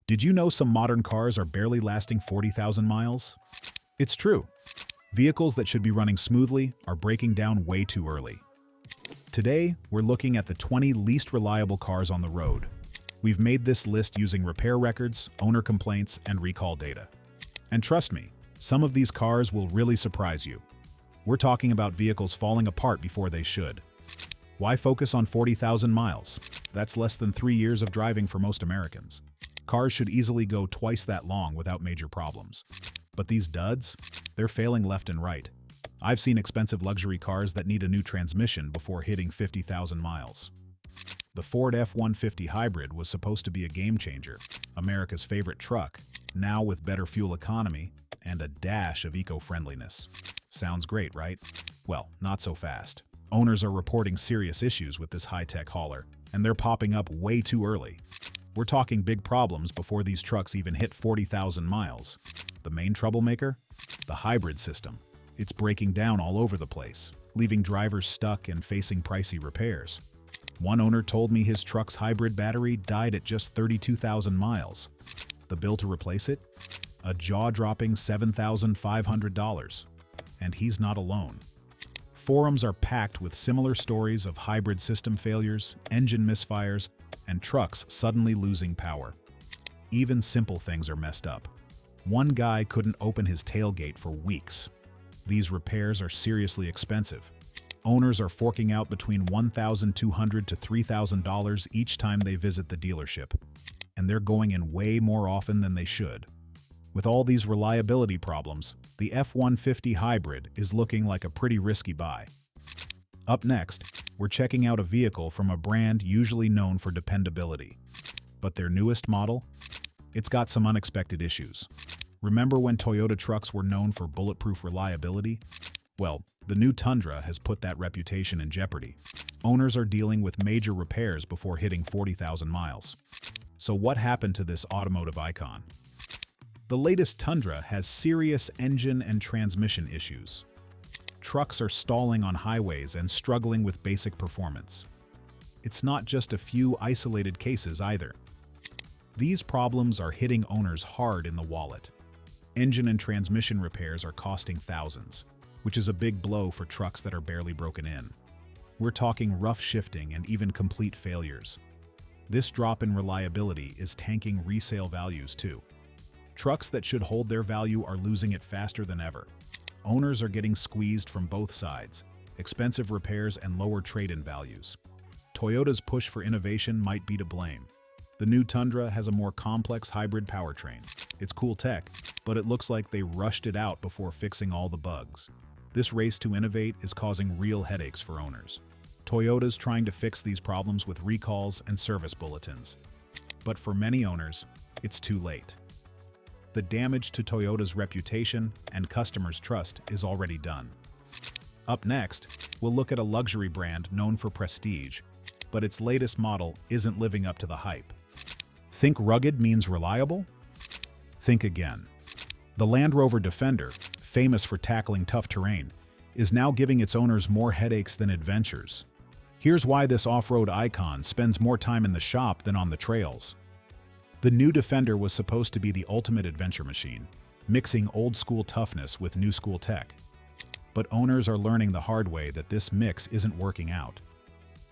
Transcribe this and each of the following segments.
Did you know some modern cars are barely lasting 40,000 miles? It's true. Vehicles that should be running smoothly are breaking down way too early. Today, we're looking at the 20 least reliable cars on the road. We've made this list using repair records, owner complaints, and recall data. And trust me, some of these cars will really surprise you. We're talking about vehicles falling apart before they should. Why focus on 40,000 miles? That's less than 3 years of driving for most Americans. Cars should easily go twice that long without major problems. But these duds, they're failing left and right. I've seen expensive luxury cars that need a new transmission before hitting 50,000 miles. The Ford F-150 Hybrid was supposed to be a game changer, America's favorite truck, now with better fuel economy and a dash of eco-friendliness. Sounds great, right? Well, not so fast. Owners are reporting serious issues with this high-tech hauler, and they're popping up way too early. We're talking big problems before these trucks even hit 40,000 miles. The main troublemaker? The hybrid system. It's breaking down all over the place, leaving drivers stuck and facing pricey repairs. One owner told me his truck's hybrid battery died at just 32,000 miles. The bill to replace it? A jaw-dropping $7,500. And he's not alone. Forums are packed with similar stories of hybrid system failures, engine misfires, and trucks suddenly losing power. Even simple things are messed up. One guy couldn't open his tailgate for weeks. These repairs are seriously expensive. Owners are forking out between $1,200 to $3,000 each time they visit the dealership, and they're going in way more often than they should. With all these reliability problems, the F-150 Hybrid is looking like a pretty risky buy. Up next, we're checking out a vehicle from a brand usually known for dependability. But their newest model? It's got some unexpected issues. Remember when Toyota trucks were known for bulletproof reliability? Well, the new Tundra has put that reputation in jeopardy. Owners are dealing with major repairs before hitting 40,000 miles. So what happened to this automotive icon? The latest Tundra has serious engine and transmission issues. Trucks are stalling on highways and struggling with basic performance. It's not just a few isolated cases either. These problems are hitting owners hard in the wallet. Engine and transmission repairs are costing thousands, which is a big blow for trucks that are barely broken in. We're talking rough shifting and even complete failures. This drop in reliability is tanking resale values too. Trucks that should hold their value are losing it faster than ever. Owners are getting squeezed from both sides, expensive repairs and lower trade-in values. Toyota's push for innovation might be to blame. The new Tundra has a more complex hybrid powertrain. It's cool tech, but it looks like they rushed it out before fixing all the bugs. This race to innovate is causing real headaches for owners. Toyota's trying to fix these problems with recalls and service bulletins. But for many owners, it's too late. The damage to Toyota's reputation and customers' trust is already done. Up next, we'll look at a luxury brand known for prestige, but its latest model isn't living up to the hype. Think rugged means reliable? Think again. The Land Rover Defender, famous for tackling tough terrain, is now giving its owners more headaches than adventures. Here's why this off-road icon spends more time in the shop than on the trails. The new Defender was supposed to be the ultimate adventure machine, mixing old-school toughness with new-school tech. But owners are learning the hard way that this mix isn't working out.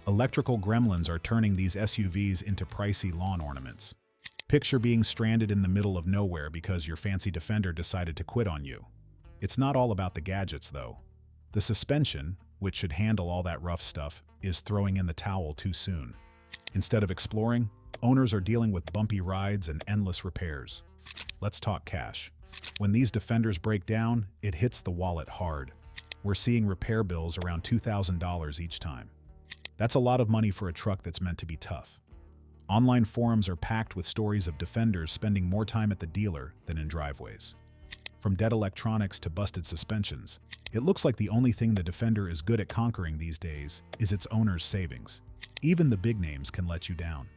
Electrical gremlins are turning these SUVs into pricey lawn ornaments. Picture being stranded in the middle of nowhere because your fancy Defender decided to quit on you. It's not all about the gadgets, though. The suspension, which should handle all that rough stuff, is throwing in the towel too soon. Instead of exploring, owners are dealing with bumpy rides and endless repairs. Let's talk cash. When these Defenders break down, it hits the wallet hard. We're seeing repair bills around $2,000 each time. That's a lot of money for a truck that's meant to be tough. Online forums are packed with stories of Defenders spending more time at the dealer than in driveways. From dead electronics to busted suspensions, it looks like the only thing the Defender is good at conquering these days is its owner's savings. Even the big names can let you down.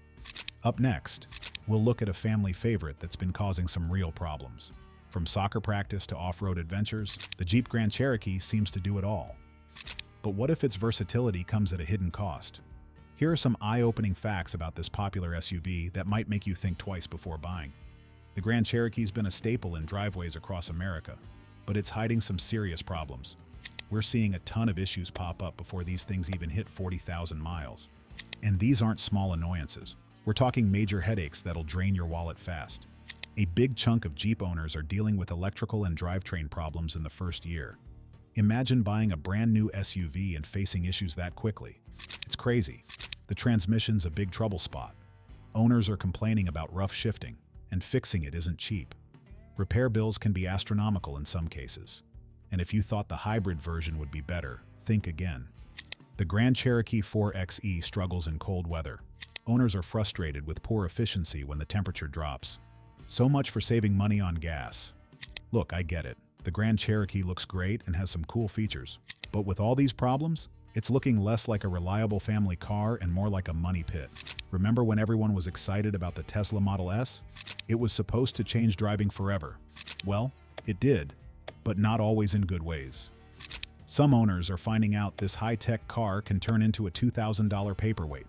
Up next, we'll look at a family favorite that's been causing some real problems. From soccer practice to off-road adventures, the Jeep Grand Cherokee seems to do it all. But what if its versatility comes at a hidden cost? Here are some eye-opening facts about this popular SUV that might make you think twice before buying. The Grand Cherokee's been a staple in driveways across America, but it's hiding some serious problems. We're seeing a ton of issues pop up before these things even hit 40,000 miles. And these aren't small annoyances. We're talking major headaches that'll drain your wallet fast. A big chunk of Jeep owners are dealing with electrical and drivetrain problems in the first year. Imagine buying a brand new SUV and facing issues that quickly. It's crazy. The transmission's a big trouble spot. Owners are complaining about rough shifting, and fixing it isn't cheap. Repair bills can be astronomical in some cases. And if you thought the hybrid version would be better, think again. The Grand Cherokee 4xe struggles in cold weather. Owners are frustrated with poor efficiency when the temperature drops. So much for saving money on gas. Look, I get it. The Grand Cherokee looks great and has some cool features. But with all these problems, it's looking less like a reliable family car and more like a money pit. Remember when everyone was excited about the Tesla Model S? It was supposed to change driving forever. Well, it did, but not always in good ways. Some owners are finding out this high-tech car can turn into a $2,000 paperweight.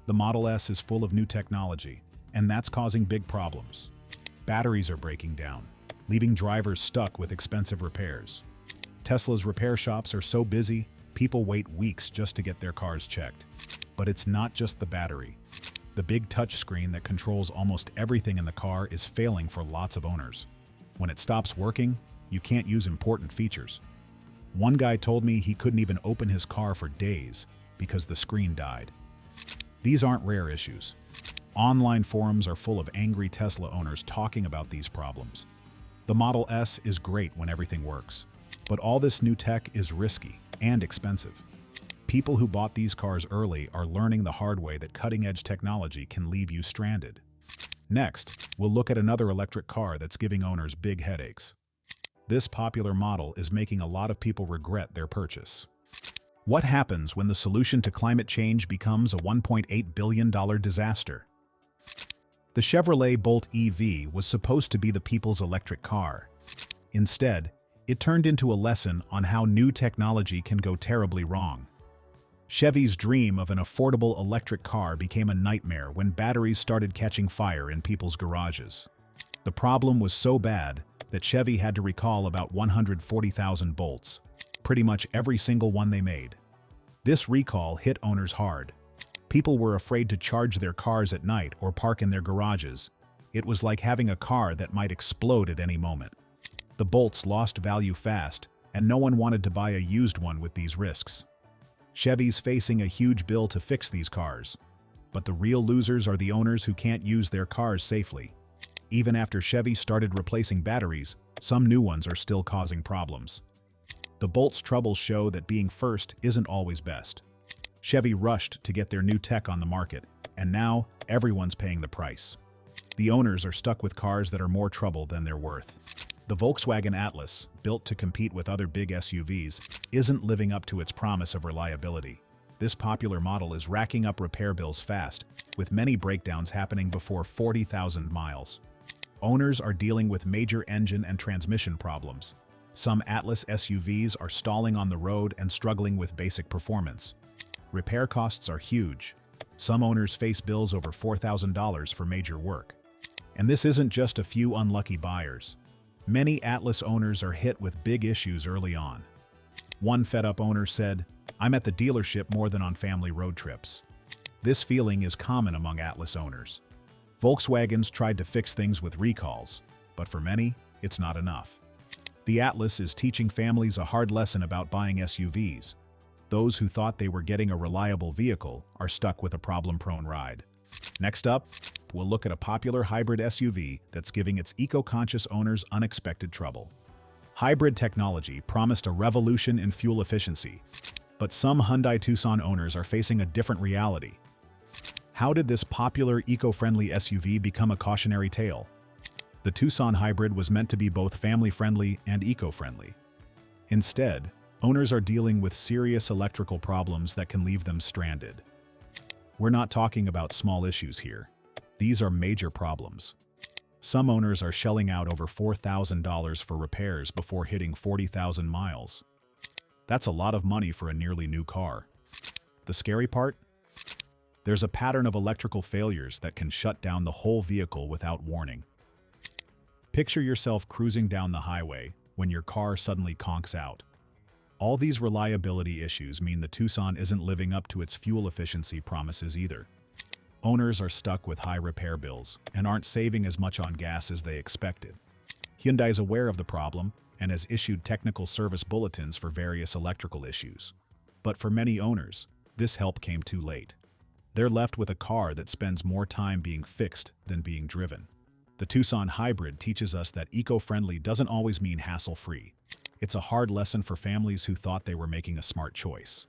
The Model S is full of new technology, and that's causing big problems. Batteries are breaking down, leaving drivers stuck with expensive repairs. Tesla's repair shops are so busy, people wait weeks just to get their cars checked. But it's not just the battery. The big touchscreen that controls almost everything in the car is failing for lots of owners. When it stops working, you can't use important features. One guy told me he couldn't even open his car for days because the screen died. These aren't rare issues. Online forums are full of angry Tesla owners talking about these problems. The Model S is great when everything works, but all this new tech is risky and expensive. People who bought these cars early are learning the hard way that cutting-edge technology can leave you stranded. Next, we'll look at another electric car that's giving owners big headaches. This popular model is making a lot of people regret their purchase. What happens when the solution to climate change becomes a $1.8 billion disaster? The Chevrolet Bolt EV was supposed to be the people's electric car. Instead, it turned into a lesson on how new technology can go terribly wrong. Chevy's dream of an affordable electric car became a nightmare when batteries started catching fire in people's garages. The problem was so bad that Chevy had to recall about 140,000 Bolts, pretty much every single one they made. This recall hit owners hard. People were afraid to charge their cars at night or park in their garages. It was like having a car that might explode at any moment. The Bolts lost value fast, and no one wanted to buy a used one with these risks. Chevy's facing a huge bill to fix these cars. But the real losers are the owners who can't use their cars safely. Even after Chevy started replacing batteries, some new ones are still causing problems. The Bolt's troubles show that being first isn't always best. Chevy rushed to get their new tech on the market, and now everyone's paying the price. The owners are stuck with cars that are more trouble than they're worth. The Volkswagen Atlas, built to compete with other big SUVs, isn't living up to its promise of reliability. This popular model is racking up repair bills fast, with many breakdowns happening before 40,000 miles. Owners are dealing with major engine and transmission problems. Some Atlas SUVs are stalling on the road and struggling with basic performance. Repair costs are huge. Some owners face bills over $4,000 for major work. And this isn't just a few unlucky buyers. Many Atlas owners are hit with big issues early on. One fed-up owner said, "I'm at the dealership more than on family road trips." This feeling is common among Atlas owners. Volkswagen's tried to fix things with recalls, but for many, it's not enough. The Atlas is teaching families a hard lesson about buying SUVs. Those who thought they were getting a reliable vehicle are stuck with a problem-prone ride. Next up, we'll look at a popular hybrid SUV that's giving its eco-conscious owners unexpected trouble. Hybrid technology promised a revolution in fuel efficiency, but some Hyundai Tucson owners are facing a different reality. How did this popular eco-friendly SUV become a cautionary tale? The Tucson hybrid was meant to be both family-friendly and eco-friendly. Instead, owners are dealing with serious electrical problems that can leave them stranded. We're not talking about small issues here. These are major problems. Some owners are shelling out over $4,000 for repairs before hitting 40,000 miles. That's a lot of money for a nearly new car. The scary part? There's a pattern of electrical failures that can shut down the whole vehicle without warning. Picture yourself cruising down the highway when your car suddenly conks out. All these reliability issues mean the Tucson isn't living up to its fuel efficiency promises either. Owners are stuck with high repair bills and aren't saving as much on gas as they expected. Hyundai is aware of the problem and has issued technical service bulletins for various electrical issues. But for many owners, this help came too late. They're left with a car that spends more time being fixed than being driven. The Tucson Hybrid teaches us that eco-friendly doesn't always mean hassle-free. It's a hard lesson for families who thought they were making a smart choice.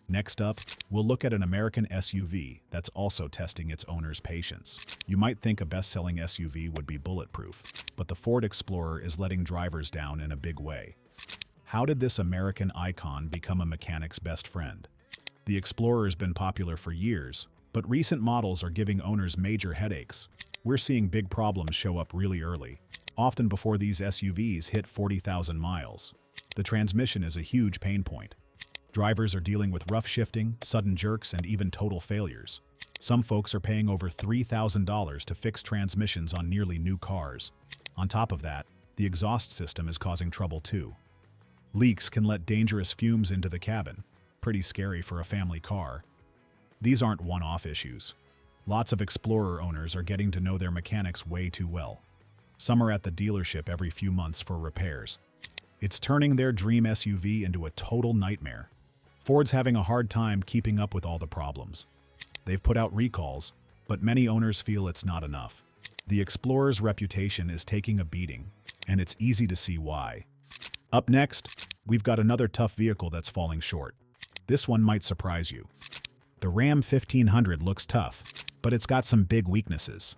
Next up, we'll look at an American SUV that's also testing its owner's patience. You might think a best-selling SUV would be bulletproof, but the Ford Explorer is letting drivers down in a big way. How did this American icon become a mechanic's best friend? The Explorer's been popular for years, but recent models are giving owners major headaches. We're seeing big problems show up really early, often before these SUVs hit 40,000 miles. The transmission is a huge pain point. Drivers are dealing with rough shifting, sudden jerks, and even total failures. Some folks are paying over $3,000 to fix transmissions on nearly new cars. On top of that, the exhaust system is causing trouble too. Leaks can let dangerous fumes into the cabin. Pretty scary for a family car. These aren't one-off issues. Lots of Explorer owners are getting to know their mechanics way too well. Some are at the dealership every few months for repairs. It's turning their dream SUV into a total nightmare. Ford's having a hard time keeping up with all the problems. They've put out recalls, but many owners feel it's not enough. The Explorer's reputation is taking a beating, and it's easy to see why. Up next, we've got another tough vehicle that's falling short. This one might surprise you. The Ram 1500 looks tough, but it's got some big weaknesses.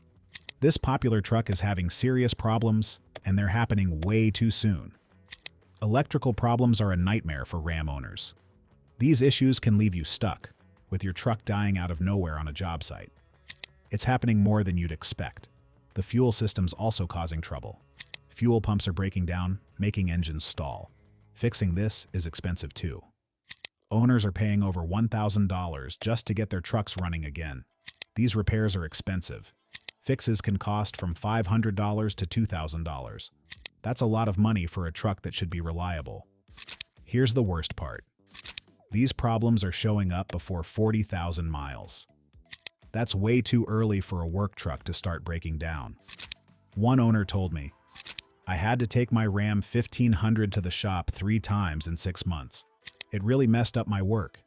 This popular truck is having serious problems, and they're happening way too soon. Electrical problems are a nightmare for Ram owners. These issues can leave you stuck, with your truck dying out of nowhere on a job site. It's happening more than you'd expect. The fuel system's also causing trouble. Fuel pumps are breaking down, making engines stall. Fixing this is expensive too. Owners are paying over $1,000 just to get their trucks running again. These repairs are expensive. Fixes can cost from $500 to $2,000. That's a lot of money for a truck that should be reliable. Here's the worst part. These problems are showing up before 40,000 miles. That's way too early for a work truck to start breaking down. One owner told me, "I had to take my Ram 1500 to the shop 3 times in 6 months. It really messed up my work."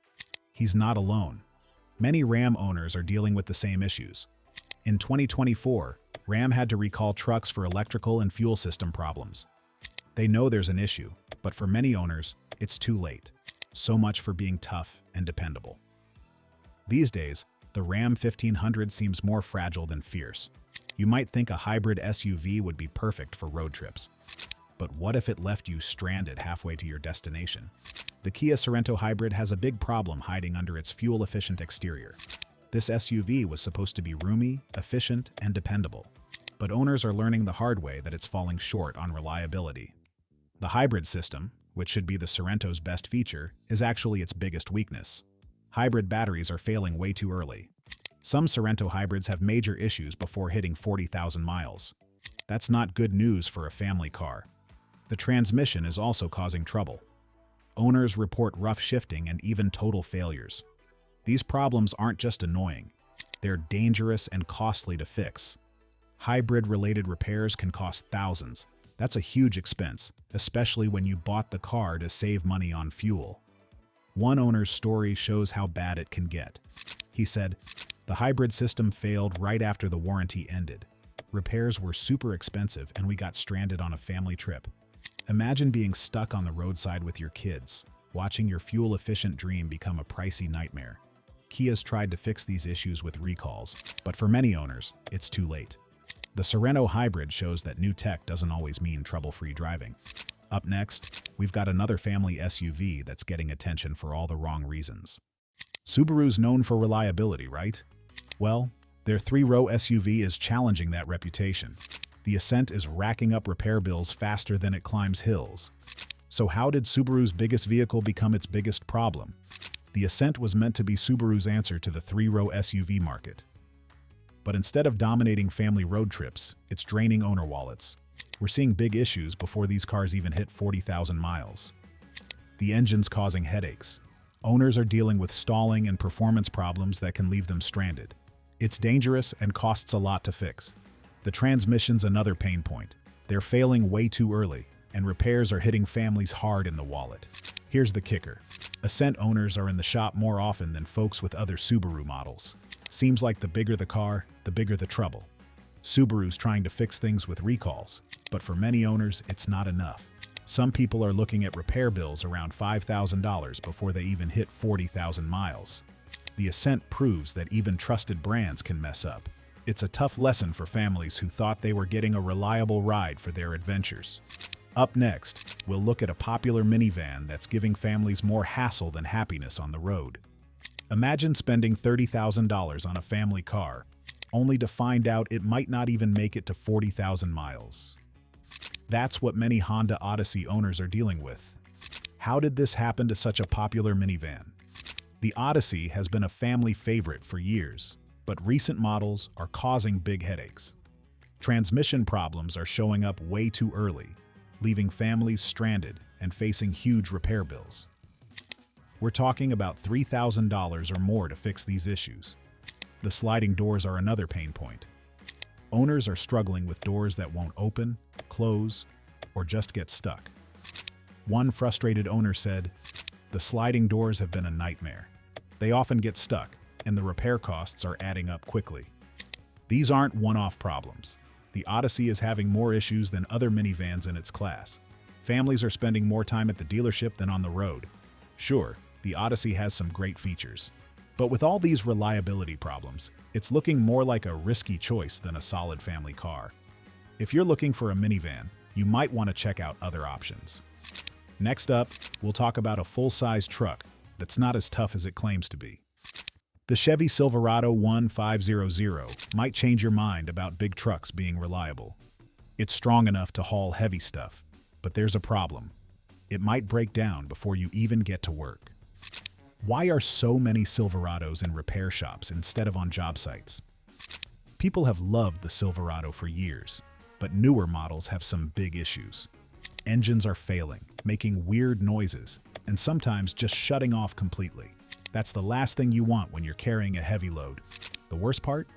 He's not alone. Many Ram owners are dealing with the same issues. In 2024, Ram had to recall trucks for electrical and fuel system problems. They know there's an issue, but for many owners, it's too late. So much for being tough and dependable. These days, the Ram 1500 seems more fragile than fierce. You might think a hybrid SUV would be perfect for road trips. But what if it left you stranded halfway to your destination? The Kia Sorento Hybrid has a big problem hiding under its fuel-efficient exterior. This SUV was supposed to be roomy, efficient, and dependable. But owners are learning the hard way that it's falling short on reliability. The hybrid system, which should be the Sorrento's best feature, is actually its biggest weakness. Hybrid batteries are failing way too early. Some Sorento hybrids have major issues before hitting 40,000 miles. That's not good news for a family car. The transmission is also causing trouble. Owners report rough shifting and even total failures. These problems aren't just annoying. They're dangerous and costly to fix. Hybrid-related repairs can cost thousands. That's a huge expense, especially when you bought the car to save money on fuel. One owner's story shows how bad it can get. He said, "The hybrid system failed right after the warranty ended. Repairs were super expensive and we got stranded on a family trip." Imagine being stuck on the roadside with your kids, watching your fuel-efficient dream become a pricey nightmare. Kia's tried to fix these issues with recalls, but for many owners, it's too late. The Sorento Hybrid shows that new tech doesn't always mean trouble-free driving. Up next, we've got another family SUV that's getting attention for all the wrong reasons. Subaru's known for reliability, right? Well, their 3-row SUV is challenging that reputation. The Ascent is racking up repair bills faster than it climbs hills. So how did Subaru's biggest vehicle become its biggest problem? The Ascent was meant to be Subaru's answer to the 3-row SUV market. But instead of dominating family road trips, it's draining owner wallets. We're seeing big issues before these cars even hit 40,000 miles. The engine's causing headaches. Owners are dealing with stalling and performance problems that can leave them stranded. It's dangerous and costs a lot to fix. The transmission's another pain point. They're failing way too early, and repairs are hitting families hard in the wallet. Here's the kicker. Ascent owners are in the shop more often than folks with other Subaru models. Seems like the bigger the car, the bigger the trouble. Subaru's trying to fix things with recalls, but for many owners, it's not enough. Some people are looking at repair bills around $5,000 before they even hit 40,000 miles. The Ascent proves that even trusted brands can mess up. It's a tough lesson for families who thought they were getting a reliable ride for their adventures. Up next, we'll look at a popular minivan that's giving families more hassle than happiness on the road. Imagine spending $30,000 on a family car, only to find out it might not even make it to 40,000 miles. That's what many Honda Odyssey owners are dealing with. How did this happen to such a popular minivan? The Odyssey has been a family favorite for years, but recent models are causing big headaches. Transmission problems are showing up way too early, leaving families stranded and facing huge repair bills. We're talking about $3,000 or more to fix these issues. The sliding doors are another pain point. Owners are struggling with doors that won't open, close, or just get stuck. One frustrated owner said, "The sliding doors have been a nightmare. They often get stuck, and the repair costs are adding up quickly." These aren't one-off problems. The Odyssey is having more issues than other minivans in its class. Families are spending more time at the dealership than on the road. Sure, the Odyssey has some great features, but with all these reliability problems, it's looking more like a risky choice than a solid family car. If you're looking for a minivan, you might want to check out other options. Next up, we'll talk about a full-size truck that's not as tough as it claims to be. The Chevy Silverado 1500 might change your mind about big trucks being reliable. It's strong enough to haul heavy stuff, but there's a problem. It might break down before you even get to work. Why are so many Silverados in repair shops instead of on job sites? People have loved the Silverado for years, but newer models have some big issues. Engines are failing, making weird noises, and sometimes just shutting off completely. That's the last thing you want when you're carrying a heavy load. The worst part?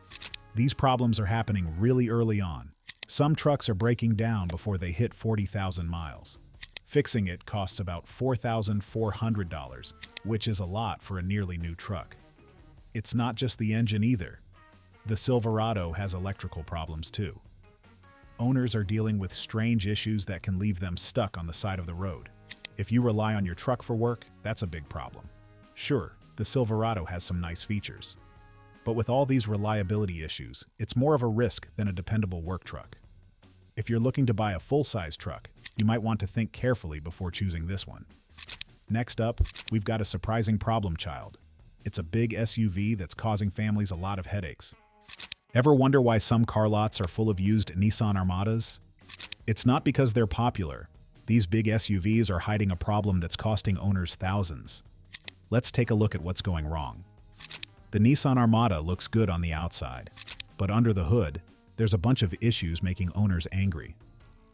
These problems are happening really early on. Some trucks are breaking down before they hit 40,000 miles. Fixing it costs about $4,400, which is a lot for a nearly new truck. It's not just the engine either. The Silverado has electrical problems too. Owners are dealing with strange issues that can leave them stuck on the side of the road. If you rely on your truck for work, that's a big problem. Sure, the Silverado has some nice features, but with all these reliability issues, it's more of a risk than a dependable work truck. If you're looking to buy a full-size truck, you might want to think carefully before choosing this one. Next up, we've got a surprising problem child. It's a big SUV that's causing families a lot of headaches. Ever wonder why some car lots are full of used Nissan Armadas? It's not because they're popular. These big SUVs are hiding a problem that's costing owners thousands. Let's take a look at what's going wrong. The Nissan Armada looks good on the outside, but under the hood, there's a bunch of issues making owners angry.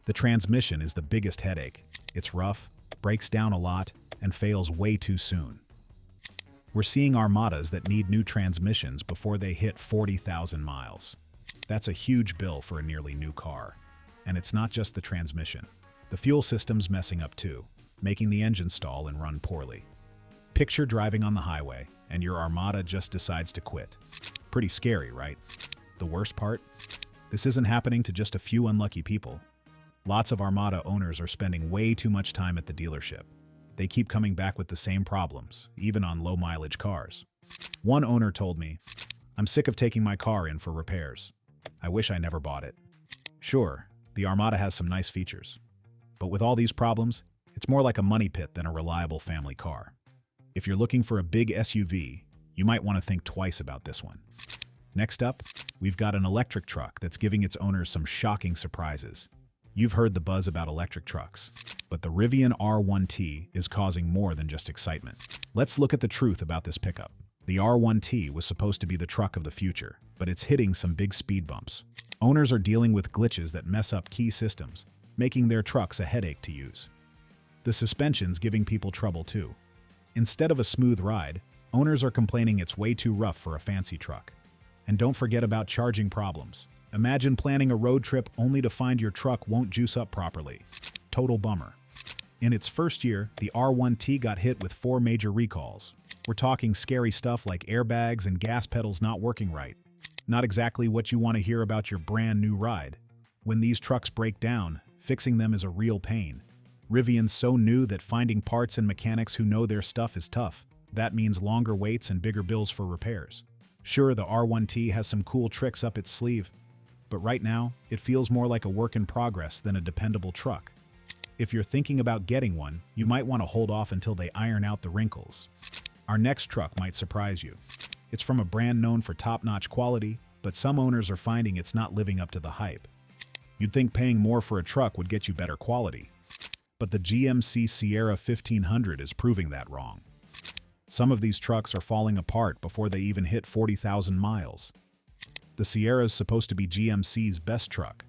The transmission is the biggest headache. It's rough, breaks down a lot, and fails way too soon. We're seeing Armadas that need new transmissions before they hit 40,000 miles. That's a huge bill for a nearly new car. And it's not just the transmission. The fuel system's messing up too, making the engine stall and run poorly. Picture driving on the highway, and your Armada just decides to quit. Pretty scary, right? The worst part? This isn't happening to just a few unlucky people. Lots of Armada owners are spending way too much time at the dealership. They keep coming back with the same problems, even on low-mileage cars. One owner told me, "I'm sick of taking my car in for repairs. I wish I never bought it." Sure, the Armada has some nice features, but with all these problems, it's more like a money pit than a reliable family car. If you're looking for a big SUV, you might want to think twice about this one. Next up, we've got an electric truck that's giving its owners some shocking surprises. You've heard the buzz about electric trucks, but the Rivian R1T is causing more than just excitement. Let's look at the truth about this pickup. The R1T was supposed to be the truck of the future, but it's hitting some big speed bumps. Owners are dealing with glitches that mess up key systems, making their trucks a headache to use. The suspension's giving people trouble too. Instead of a smooth ride, owners are complaining it's way too rough for a fancy truck. And don't forget about charging problems. Imagine planning a road trip only to find your truck won't juice up properly. Total bummer. In its first year, the R1T got hit with 4 major recalls. We're talking scary stuff like airbags and gas pedals not working right. Not exactly what you want to hear about your brand new ride. When these trucks break down, fixing them is a real pain. Rivian's so new that finding parts and mechanics who know their stuff is tough. That means longer waits and bigger bills for repairs. Sure, the R1T has some cool tricks up its sleeve, but right now, it feels more like a work in progress than a dependable truck. If you're thinking about getting one, you might want to hold off until they iron out the wrinkles. Our next truck might surprise you. It's from a brand known for top-notch quality, but some owners are finding it's not living up to the hype. You'd think paying more for a truck would get you better quality. But the GMC Sierra 1500 is proving that wrong. Some of these trucks are falling apart before they even hit 40,000 miles. The Sierra is supposed to be GMC's best truck,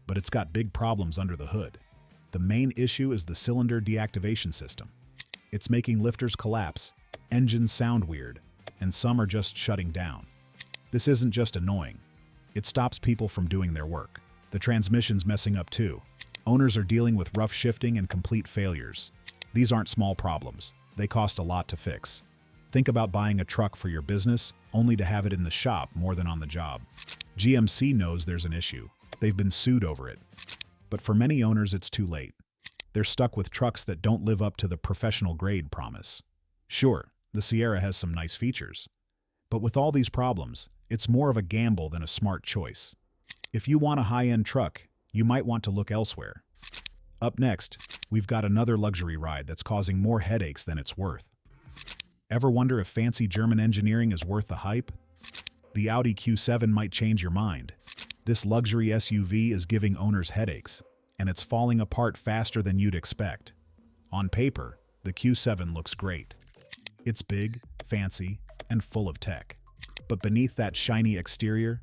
but it's got big problems under the hood. The main issue is the cylinder deactivation system. It's making lifters collapse, engines sound weird, and some are just shutting down. This isn't just annoying. It stops people from doing their work. The transmission's messing up too. Owners are dealing with rough shifting and complete failures. These aren't small problems. They cost a lot to fix. Think about buying a truck for your business, only to have it in the shop more than on the job. GMC knows there's an issue. They've been sued over it. But for many owners, it's too late. They're stuck with trucks that don't live up to the professional grade promise. Sure, the Sierra has some nice features. But with all these problems, it's more of a gamble than a smart choice. If you want a high-end truck, you might want to look elsewhere. Up next, we've got another luxury ride that's causing more headaches than it's worth. Ever wonder if fancy German engineering is worth the hype? The Audi Q7 might change your mind. This luxury SUV is giving owners headaches, and it's falling apart faster than you'd expect. On paper, the Q7 looks great. It's big, fancy, and full of tech. But beneath that shiny exterior,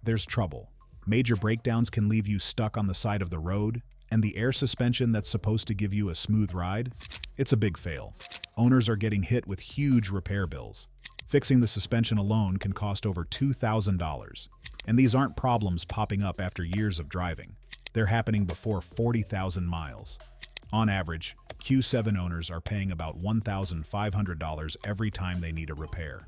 there's trouble. Major breakdowns can leave you stuck on the side of the road, and the air suspension that's supposed to give you a smooth ride, it's a big fail. Owners are getting hit with huge repair bills. Fixing the suspension alone can cost over $2,000. And these aren't problems popping up after years of driving. They're happening before 40,000 miles. On average, Q7 owners are paying about $1,500 every time they need a repair.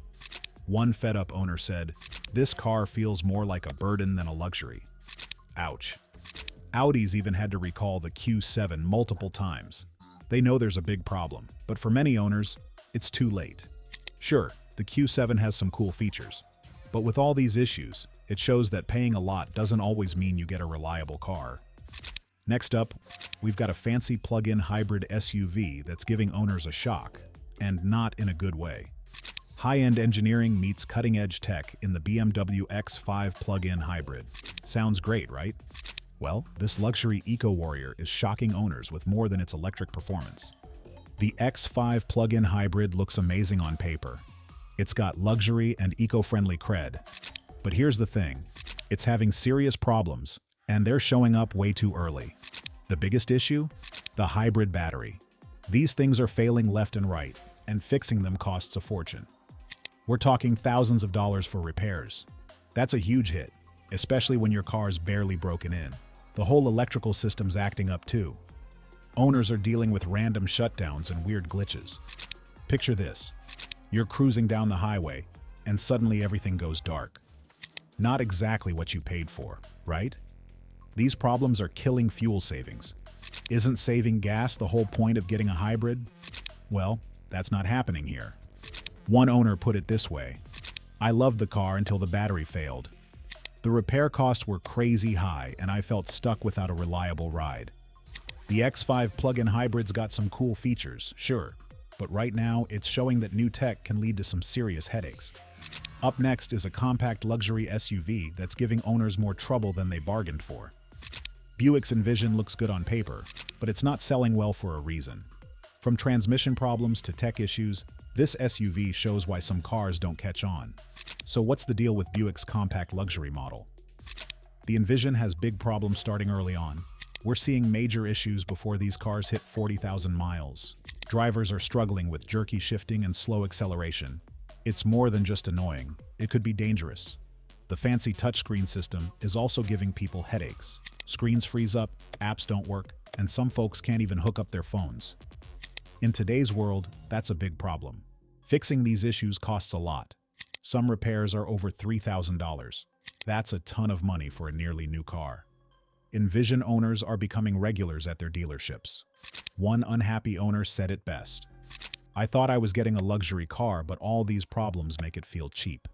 One fed-up owner said, "This car feels more like a burden than a luxury." Ouch. Audi's even had to recall the Q7 multiple times. They know there's a big problem, but for many owners, it's too late. Sure, the Q7 has some cool features, but with all these issues, it shows that paying a lot doesn't always mean you get a reliable car. Next up, we've got a fancy plug-in hybrid SUV that's giving owners a shock, and not in a good way. High-end engineering meets cutting-edge tech in the BMW X5 plug-in hybrid. Sounds great, right? Well, this luxury eco-warrior is shocking owners with more than its electric performance. The X5 plug-in hybrid looks amazing on paper. It's got luxury and eco-friendly cred. But here's the thing, it's having serious problems, and they're showing up way too early. The biggest issue? The hybrid battery. These things are failing left and right, and fixing them costs a fortune. We're talking thousands of dollars for repairs. That's a huge hit, especially when your car's barely broken in. The whole electrical system's acting up too. Owners are dealing with random shutdowns and weird glitches. Picture this. You're cruising down the highway, and suddenly everything goes dark. Not exactly what you paid for, right? These problems are killing fuel savings. Isn't saving gas the whole point of getting a hybrid? Well, that's not happening here. One owner put it this way: "I loved the car until the battery failed. The repair costs were crazy high, and I felt stuck without a reliable ride." The X5 plug-in hybrid's got some cool features, sure, but right now it's showing that new tech can lead to some serious headaches. Up next is a compact luxury SUV that's giving owners more trouble than they bargained for. Buick's Envision looks good on paper, but it's not selling well for a reason. From transmission problems to tech issues, this SUV shows why some cars don't catch on. So what's the deal with Buick's compact luxury model? The Envision has big problems starting early on. We're seeing major issues before these cars hit 40,000 miles. Drivers are struggling with jerky shifting and slow acceleration. It's more than just annoying, it could be dangerous. The fancy touchscreen system is also giving people headaches. Screens freeze up, apps don't work, and some folks can't even hook up their phones. In today's world, that's a big problem. Fixing these issues costs a lot. Some repairs are over $3,000. That's a ton of money for a nearly new car. Envision owners are becoming regulars at their dealerships. One unhappy owner said it best. "I thought I was getting a luxury car, but all these problems make it feel cheap."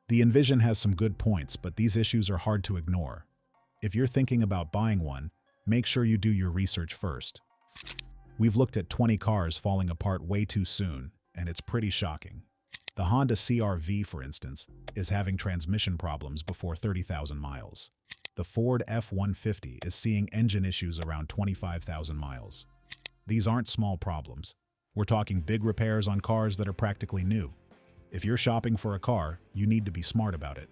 The Envision has some good points, but these issues are hard to ignore. If you're thinking about buying one, make sure you do your research first. We've looked at 20 cars falling apart way too soon, and it's pretty shocking. The Honda CR-V, for instance, is having transmission problems before 30,000 miles. The Ford F-150 is seeing engine issues around 25,000 miles. These aren't small problems. We're talking big repairs on cars that are practically new. If you're shopping for a car, you need to be smart about it.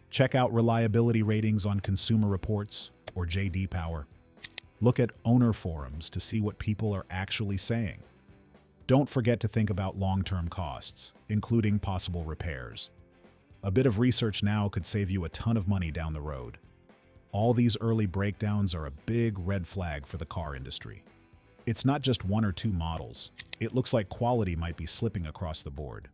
Check out reliability ratings on Consumer Reports or JD Power. Look at owner forums to see what people are actually saying. Don't forget to think about long-term costs, including possible repairs. A bit of research now could save you a ton of money down the road. All these early breakdowns are a big red flag for the car industry. It's not just one or two models. It looks like quality might be slipping across the board.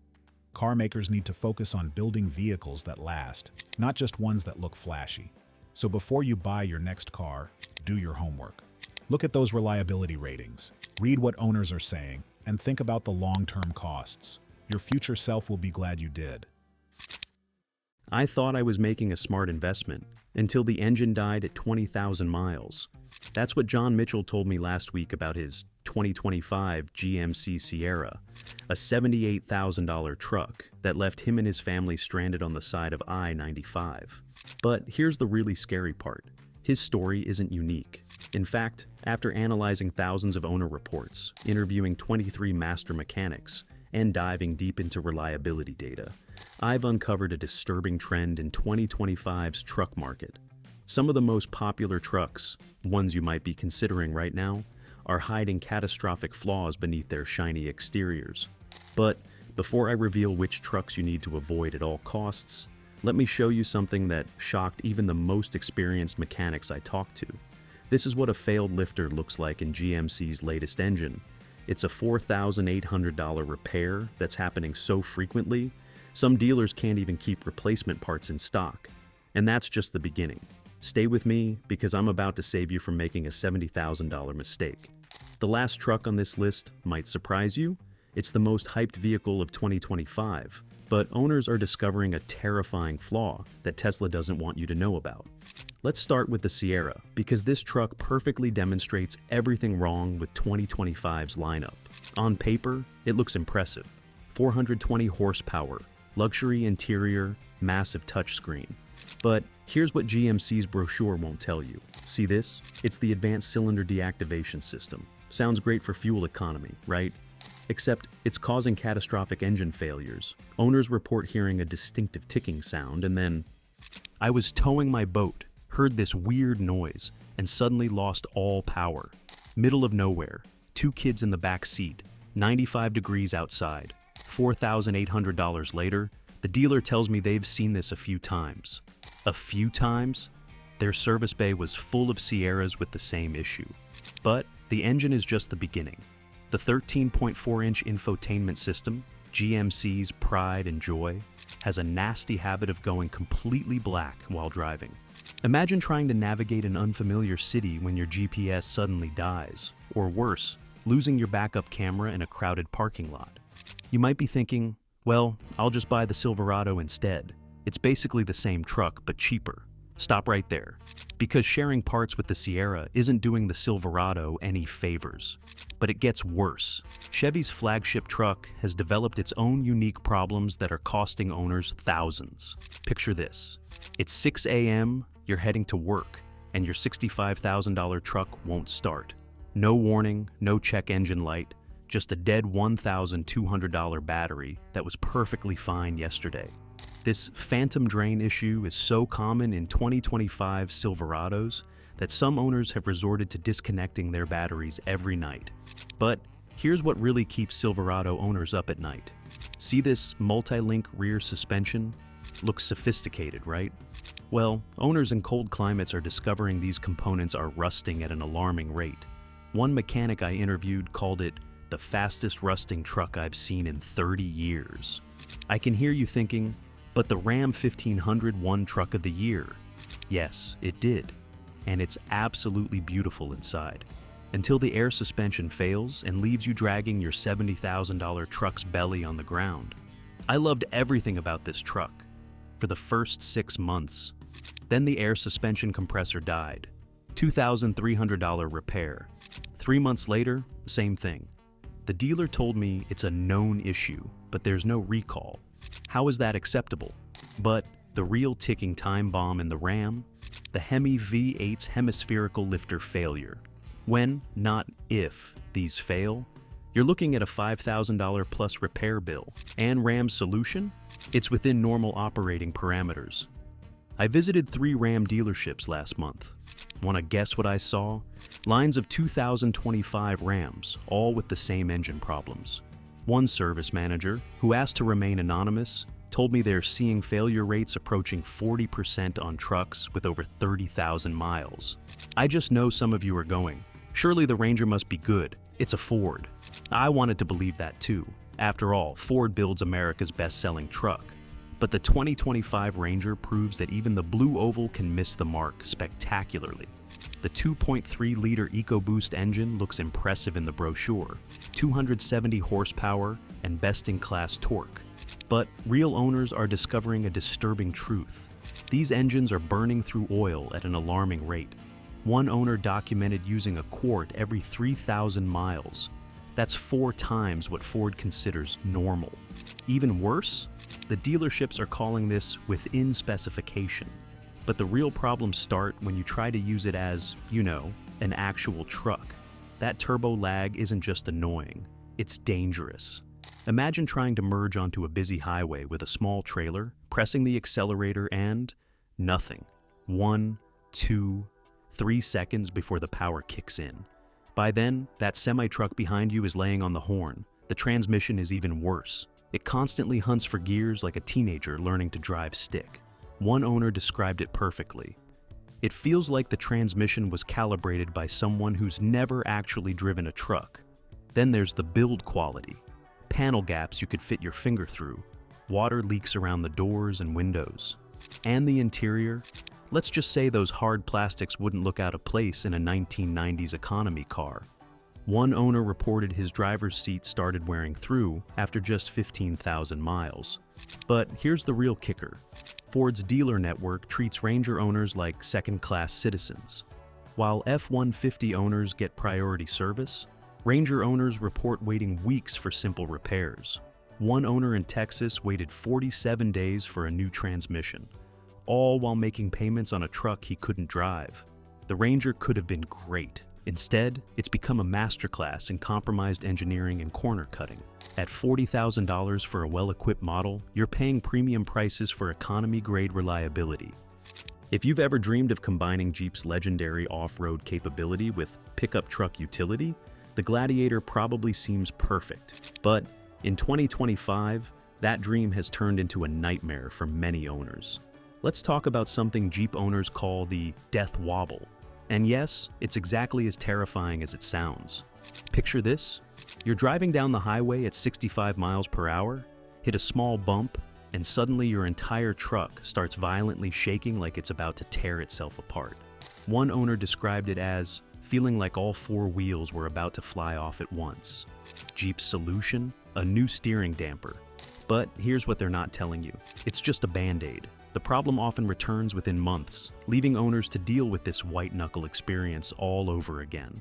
Car makers need to focus on building vehicles that last, not just ones that look flashy. So before you buy your next car, do your homework. Look at those reliability ratings, read what owners are saying, and think about the long-term costs. Your future self will be glad you did. I thought I was making a smart investment until the engine died at 20,000 miles. That's what John Mitchell told me last week about his 2025 GMC Sierra, a $78,000 truck that left him and his family stranded on the side of I-95. But here's the really scary part. His story isn't unique. In fact, after analyzing thousands of owner reports, interviewing 23 master mechanics, and diving deep into reliability data, I've uncovered a disturbing trend in 2025's truck market. Some of the most popular trucks, ones you might be considering right now, are hiding catastrophic flaws beneath their shiny exteriors. But before I reveal which trucks you need to avoid at all costs, let me show you something that shocked even the most experienced mechanics I talked to. This is what a failed lifter looks like in GMC's latest engine. It's a $4,800 repair that's happening so frequently, some dealers can't even keep replacement parts in stock. And that's just the beginning. Stay with me because I'm about to save you from making a $70,000 mistake. The last truck on this list might surprise you. It's the most hyped vehicle of 2025, but owners are discovering a terrifying flaw that Tesla doesn't want you to know about. Let's start with the Sierra, because this truck perfectly demonstrates everything wrong with 2025's lineup. On paper, it looks impressive. 420 horsepower, luxury interior, massive touchscreen. But here's what GMC's brochure won't tell you. See this? It's the advanced cylinder deactivation system. Sounds great for fuel economy, right? Except it's causing catastrophic engine failures. Owners report hearing a distinctive ticking sound, and then, "I was towing my boat, heard this weird noise, and suddenly lost all power. Middle of nowhere, 2 kids in the back seat, 95 degrees outside. $4,800 later, the dealer tells me they've seen this a few times." A few times? Their service bay was full of Sierras with the same issue. But the engine is just the beginning. The 13.4-inch infotainment system, GMC's pride and joy, has a nasty habit of going completely black while driving. Imagine trying to navigate an unfamiliar city when your GPS suddenly dies, or worse, losing your backup camera in a crowded parking lot. You might be thinking, well, I'll just buy the Silverado instead. It's basically the same truck, but cheaper. Stop right there. Because sharing parts with the Sierra isn't doing the Silverado any favors. But it gets worse. Chevy's flagship truck has developed its own unique problems that are costing owners thousands. Picture this. It's 6 a.m., you're heading to work, and your $65,000 truck won't start. No warning, no check engine light, just a dead $1,200 battery that was perfectly fine yesterday. This phantom drain issue is so common in 2025 Silverados that some owners have resorted to disconnecting their batteries every night. But here's what really keeps Silverado owners up at night. See this multi-link rear suspension? Looks sophisticated, right? Well, owners in cold climates are discovering these components are rusting at an alarming rate. One mechanic I interviewed called it the fastest rusting truck I've seen in 30 years. I can hear you thinking, but the Ram 1500 won Truck of the Year. Yes, it did. And it's absolutely beautiful inside. Until the air suspension fails and leaves you dragging your $70,000 truck's belly on the ground. I loved everything about this truck for the first 6 months. Then the air suspension compressor died. $2,300 repair. 3 months later, same thing. The dealer told me it's a known issue, but there's no recall. How is that acceptable? But the real ticking time bomb in the Ram? The Hemi V8's hemispherical lifter failure. When, not if, these fail, you're looking at a $5,000 plus repair bill. And Ram's solution? It's within normal operating parameters. I visited 3 Ram dealerships last month. Want to guess what I saw? Lines of 2025 Rams, all with the same engine problems. One service manager, who asked to remain anonymous, told me they're seeing failure rates approaching 40% on trucks with over 30,000 miles. I just know some of you are going, surely the Ranger must be good. It's a Ford. I wanted to believe that too. After all, Ford builds America's best-selling truck. But the 2025 Ranger proves that even the blue oval can miss the mark spectacularly. The 2.3-liter EcoBoost engine looks impressive in the brochure, 270 horsepower and best-in-class torque. But real owners are discovering a disturbing truth. These engines are burning through oil at an alarming rate. One owner documented using a quart every 3,000 miles. That's 4 times what Ford considers normal. Even worse, the dealerships are calling this within specification. But the real problems start when you try to use it as, an actual truck. That turbo lag isn't just annoying, it's dangerous. Imagine trying to merge onto a busy highway with a small trailer, pressing the accelerator and nothing. 1, 2, 3 seconds before the power kicks in. By then, that semi-truck behind you is laying on the horn. The transmission is even worse. It constantly hunts for gears like a teenager learning to drive stick. One owner described it perfectly. It feels like the transmission was calibrated by someone who's never actually driven a truck. Then there's the build quality. Panel gaps you could fit your finger through. Water leaks around the doors and windows. And the interior? Let's just say those hard plastics wouldn't look out of place in a 1990s economy car. One owner reported his driver's seat started wearing through after just 15,000 miles. But here's the real kicker. Ford's dealer network treats Ranger owners like second-class citizens. While F-150 owners get priority service, Ranger owners report waiting weeks for simple repairs. One owner in Texas waited 47 days for a new transmission, all while making payments on a truck he couldn't drive. The Ranger could have been great. Instead, it's become a masterclass in compromised engineering and corner cutting. At $40,000 for a well-equipped model, you're paying premium prices for economy-grade reliability. If you've ever dreamed of combining Jeep's legendary off-road capability with pickup truck utility, the Gladiator probably seems perfect. But in 2025, that dream has turned into a nightmare for many owners. Let's talk about something Jeep owners call the death wobble. And yes, it's exactly as terrifying as it sounds. Picture this. You're driving down the highway at 65 miles per hour, hit a small bump, and suddenly your entire truck starts violently shaking like it's about to tear itself apart. One owner described it as feeling like all 4 wheels were about to fly off at once. Jeep's solution? A new steering damper. But here's what they're not telling you. It's just a Band-Aid. The problem often returns within months, leaving owners to deal with this white-knuckle experience all over again.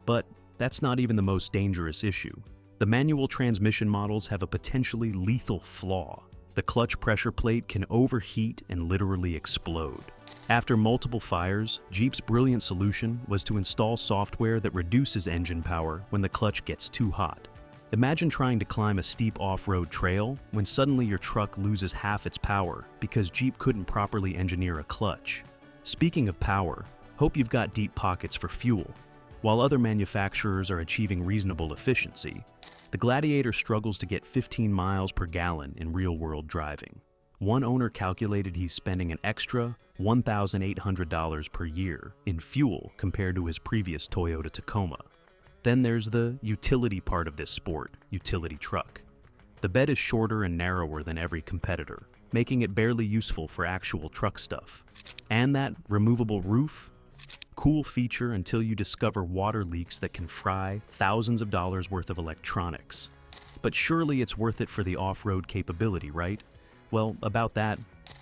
But that's not even the most dangerous issue. The manual transmission models have a potentially lethal flaw. The clutch pressure plate can overheat and literally explode. After multiple fires, Jeep's brilliant solution was to install software that reduces engine power when the clutch gets too hot. Imagine trying to climb a steep off-road trail when suddenly your truck loses half its power because Jeep couldn't properly engineer a clutch. Speaking of power, hope you've got deep pockets for fuel. While other manufacturers are achieving reasonable efficiency, the Gladiator struggles to get 15 miles per gallon in real-world driving. One owner calculated he's spending an extra $1,800 per year in fuel compared to his previous Toyota Tacoma. Then there's the utility part of this sport, utility truck. The bed is shorter and narrower than every competitor, making it barely useful for actual truck stuff. And that removable roof? Cool feature until you discover water leaks that can fry thousands of dollars worth of electronics. But surely it's worth it for the off-road capability, right? Well, about that,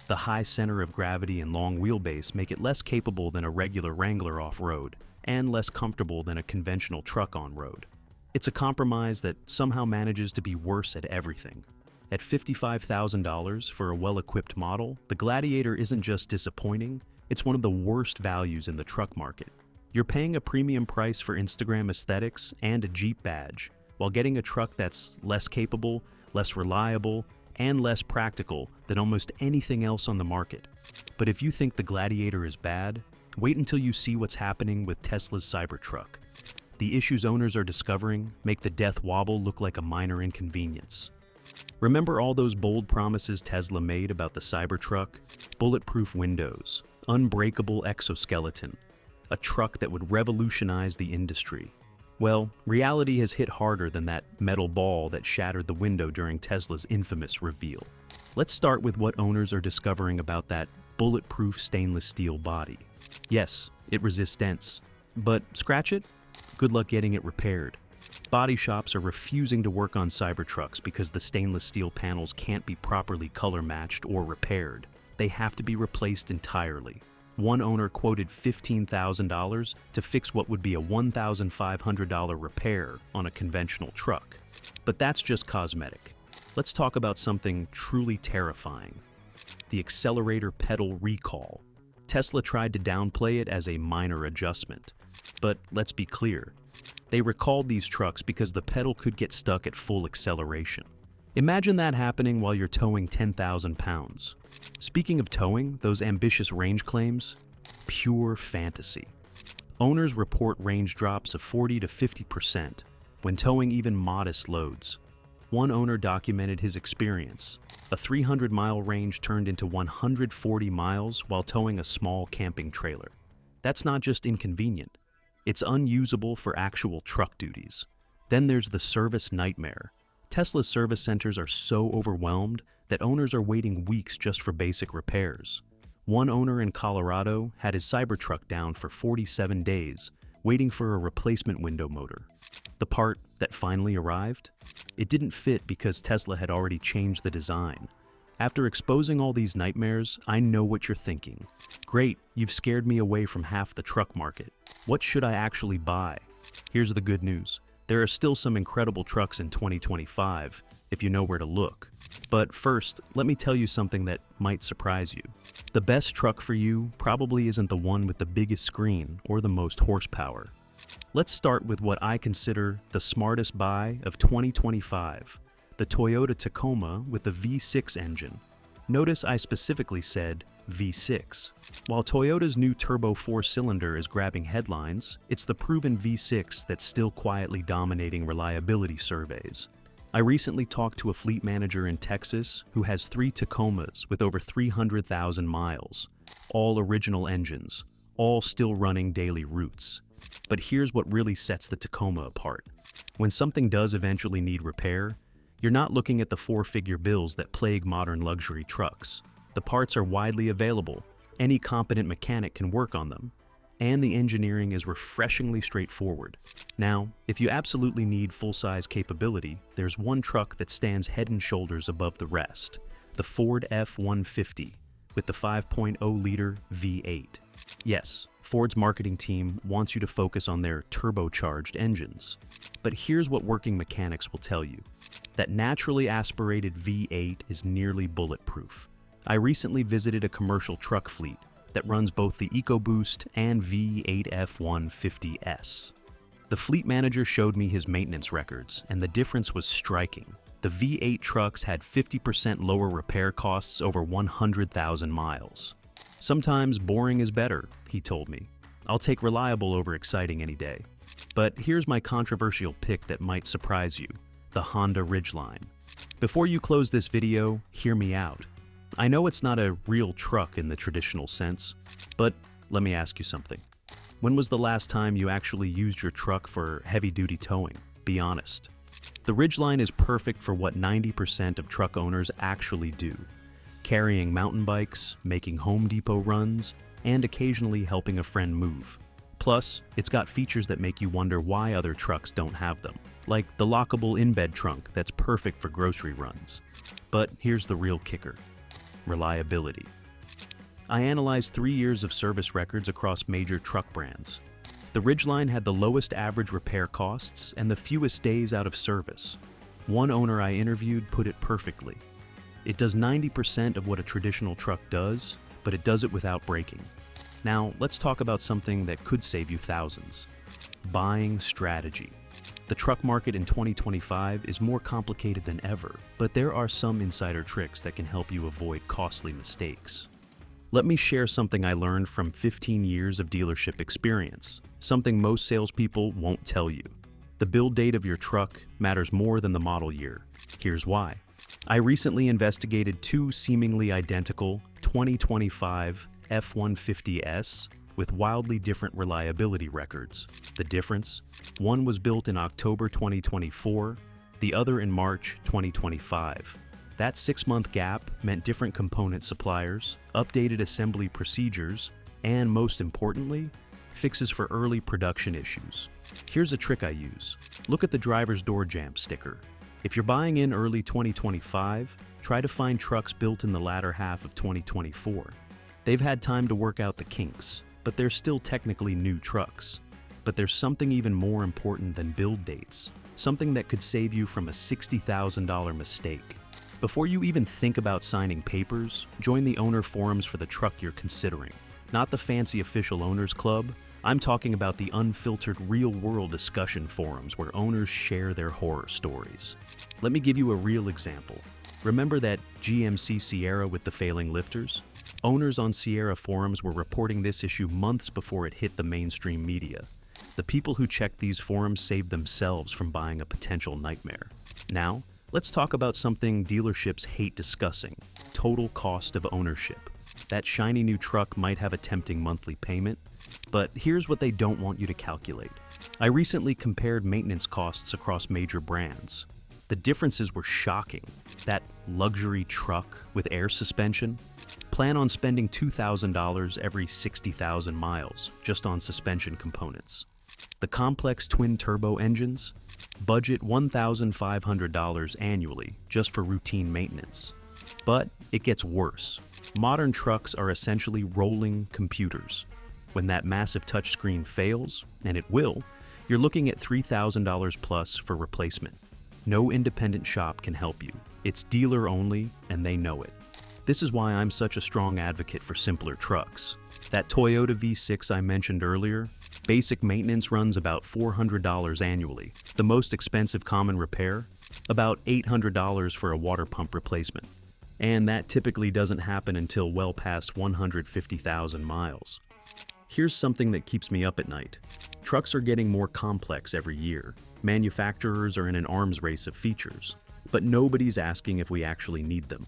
the high center of gravity and long wheelbase make it less capable than a regular Wrangler off-road, and less comfortable than a conventional truck on-road. It's a compromise that somehow manages to be worse at everything. At $55,000 for a well-equipped model, the Gladiator isn't just disappointing, it's one of the worst values in the truck market. You're paying a premium price for Instagram aesthetics and a Jeep badge, while getting a truck that's less capable, less reliable, and less practical than almost anything else on the market. But if you think the Gladiator is bad, wait until you see what's happening with Tesla's Cybertruck. The issues owners are discovering make the death wobble look like a minor inconvenience. Remember all those bold promises Tesla made about the Cybertruck? Bulletproof windows, unbreakable exoskeleton, a truck that would revolutionize the industry. Well, reality has hit harder than that metal ball that shattered the window during Tesla's infamous reveal. Let's start with what owners are discovering about that bulletproof stainless steel body. Yes, it resists dents, but scratch it? Good luck getting it repaired. Body shops are refusing to work on Cybertrucks because the stainless steel panels can't be properly color matched or repaired. They have to be replaced entirely. One owner quoted $15,000 to fix what would be a $1,500 repair on a conventional truck. But that's just cosmetic. Let's talk about something truly terrifying: the accelerator pedal recall. Tesla tried to downplay it as a minor adjustment. But let's be clear, they recalled these trucks because the pedal could get stuck at full acceleration. Imagine that happening while you're towing 10,000 pounds. Speaking of towing, those ambitious range claims? Pure fantasy. Owners report range drops of 40 to 50% when towing even modest loads. One owner documented his experience. A 300-mile range turned into 140 miles while towing a small camping trailer. That's not just inconvenient, it's unusable for actual truck duties. Then there's the service nightmare. Tesla's service centers are so overwhelmed that owners are waiting weeks just for basic repairs. One owner in Colorado had his Cybertruck down for 47 days, waiting for a replacement window motor. The part that finally arrived? It didn't fit because Tesla had already changed the design. After exposing all these nightmares, I know what you're thinking. Great, you've scared me away from half the truck market. What should I actually buy? Here's the good news. There are still some incredible trucks in 2025, if you know where to look. But first, let me tell you something that might surprise you. The best truck for you probably isn't the one with the biggest screen or the most horsepower. Let's start with what I consider the smartest buy of 2025, the Toyota Tacoma with the V6 engine. Notice I specifically said V6. While Toyota's new turbo 4-cylinder is grabbing headlines, it's the proven V6 that's still quietly dominating reliability surveys. I recently talked to a fleet manager in Texas who has 3 Tacomas with over 300,000 miles, all original engines, all still running daily routes. But here's what really sets the Tacoma apart. When something does eventually need repair, you're not looking at the 4-figure bills that plague modern luxury trucks. The parts are widely available, any competent mechanic can work on them, and the engineering is refreshingly straightforward. Now, if you absolutely need full-size capability, there's one truck that stands head and shoulders above the rest, the Ford F-150 with the 5.0-liter V8. Yes, Ford's marketing team wants you to focus on their turbocharged engines. But here's what working mechanics will tell you. That naturally aspirated V8 is nearly bulletproof. I recently visited a commercial truck fleet that runs both the EcoBoost and V8F150S. The fleet manager showed me his maintenance records, and the difference was striking. The V8 trucks had 50% lower repair costs over 100,000 miles. Sometimes boring is better, he told me. I'll take reliable over exciting any day. But here's my controversial pick that might surprise you, the Honda Ridgeline. Before you close this video, hear me out. I know it's not a real truck in the traditional sense, but let me ask you something. When was the last time you actually used your truck for heavy-duty towing? Be honest. The Ridgeline is perfect for what 90% of truck owners actually do: carrying mountain bikes, making Home Depot runs, and occasionally helping a friend move. Plus, it's got features that make you wonder why other trucks don't have them, like the lockable in-bed trunk that's perfect for grocery runs. But here's the real kicker: reliability. I analyzed 3 years of service records across major truck brands. The Ridgeline had the lowest average repair costs and the fewest days out of service. One owner I interviewed put it perfectly: it does 90% of what a traditional truck does, but it does it without breaking. Now, let's talk about something that could save you thousands: buying strategy. The truck market in 2025 is more complicated than ever, but there are some insider tricks that can help you avoid costly mistakes. Let me share something I learned from 15 years of dealership experience, something most salespeople won't tell you. The build date of your truck matters more than the model year. Here's why. I recently investigated two seemingly identical 2025 F-150S with wildly different reliability records. The difference? One was built in October 2024, the other in March 2025. That 6-month gap meant different component suppliers, updated assembly procedures, and most importantly, fixes for early production issues. Here's a trick I use. Look at the driver's door jamb sticker. If you're buying in early 2025, try to find trucks built in the latter half of 2024. They've had time to work out the kinks, but they're still technically new trucks. But there's something even more important than build dates, something that could save you from a $60,000 mistake. Before you even think about signing papers, join the owner forums for the truck you're considering. Not the fancy official owners club. I'm talking about the unfiltered real-world discussion forums where owners share their horror stories. Let me give you a real example. Remember that GMC Sierra with the failing lifters? Owners on Sierra forums were reporting this issue months before it hit the mainstream media. The people who checked these forums saved themselves from buying a potential nightmare. Now, let's talk about something dealerships hate discussing: total cost of ownership. That shiny new truck might have a tempting monthly payment, but here's what they don't want you to calculate. I recently compared maintenance costs across major brands. The differences were shocking. That luxury truck with air suspension? Plan on spending $2,000 every 60,000 miles just on suspension components. The complex twin-turbo engines? Budget $1,500 annually just for routine maintenance. But it gets worse. Modern trucks are essentially rolling computers. When that massive touchscreen fails, and it will, you're looking at $3,000 plus for replacement. No independent shop can help you. It's dealer only, and they know it. This is why I'm such a strong advocate for simpler trucks. That Toyota V6 I mentioned earlier, basic maintenance runs about $400 annually. The most expensive common repair? About $800 for a water pump replacement. And that typically doesn't happen until well past 150,000 miles. Here's something that keeps me up at night. Trucks are getting more complex every year. Manufacturers are in an arms race of features, but nobody's asking if we actually need them.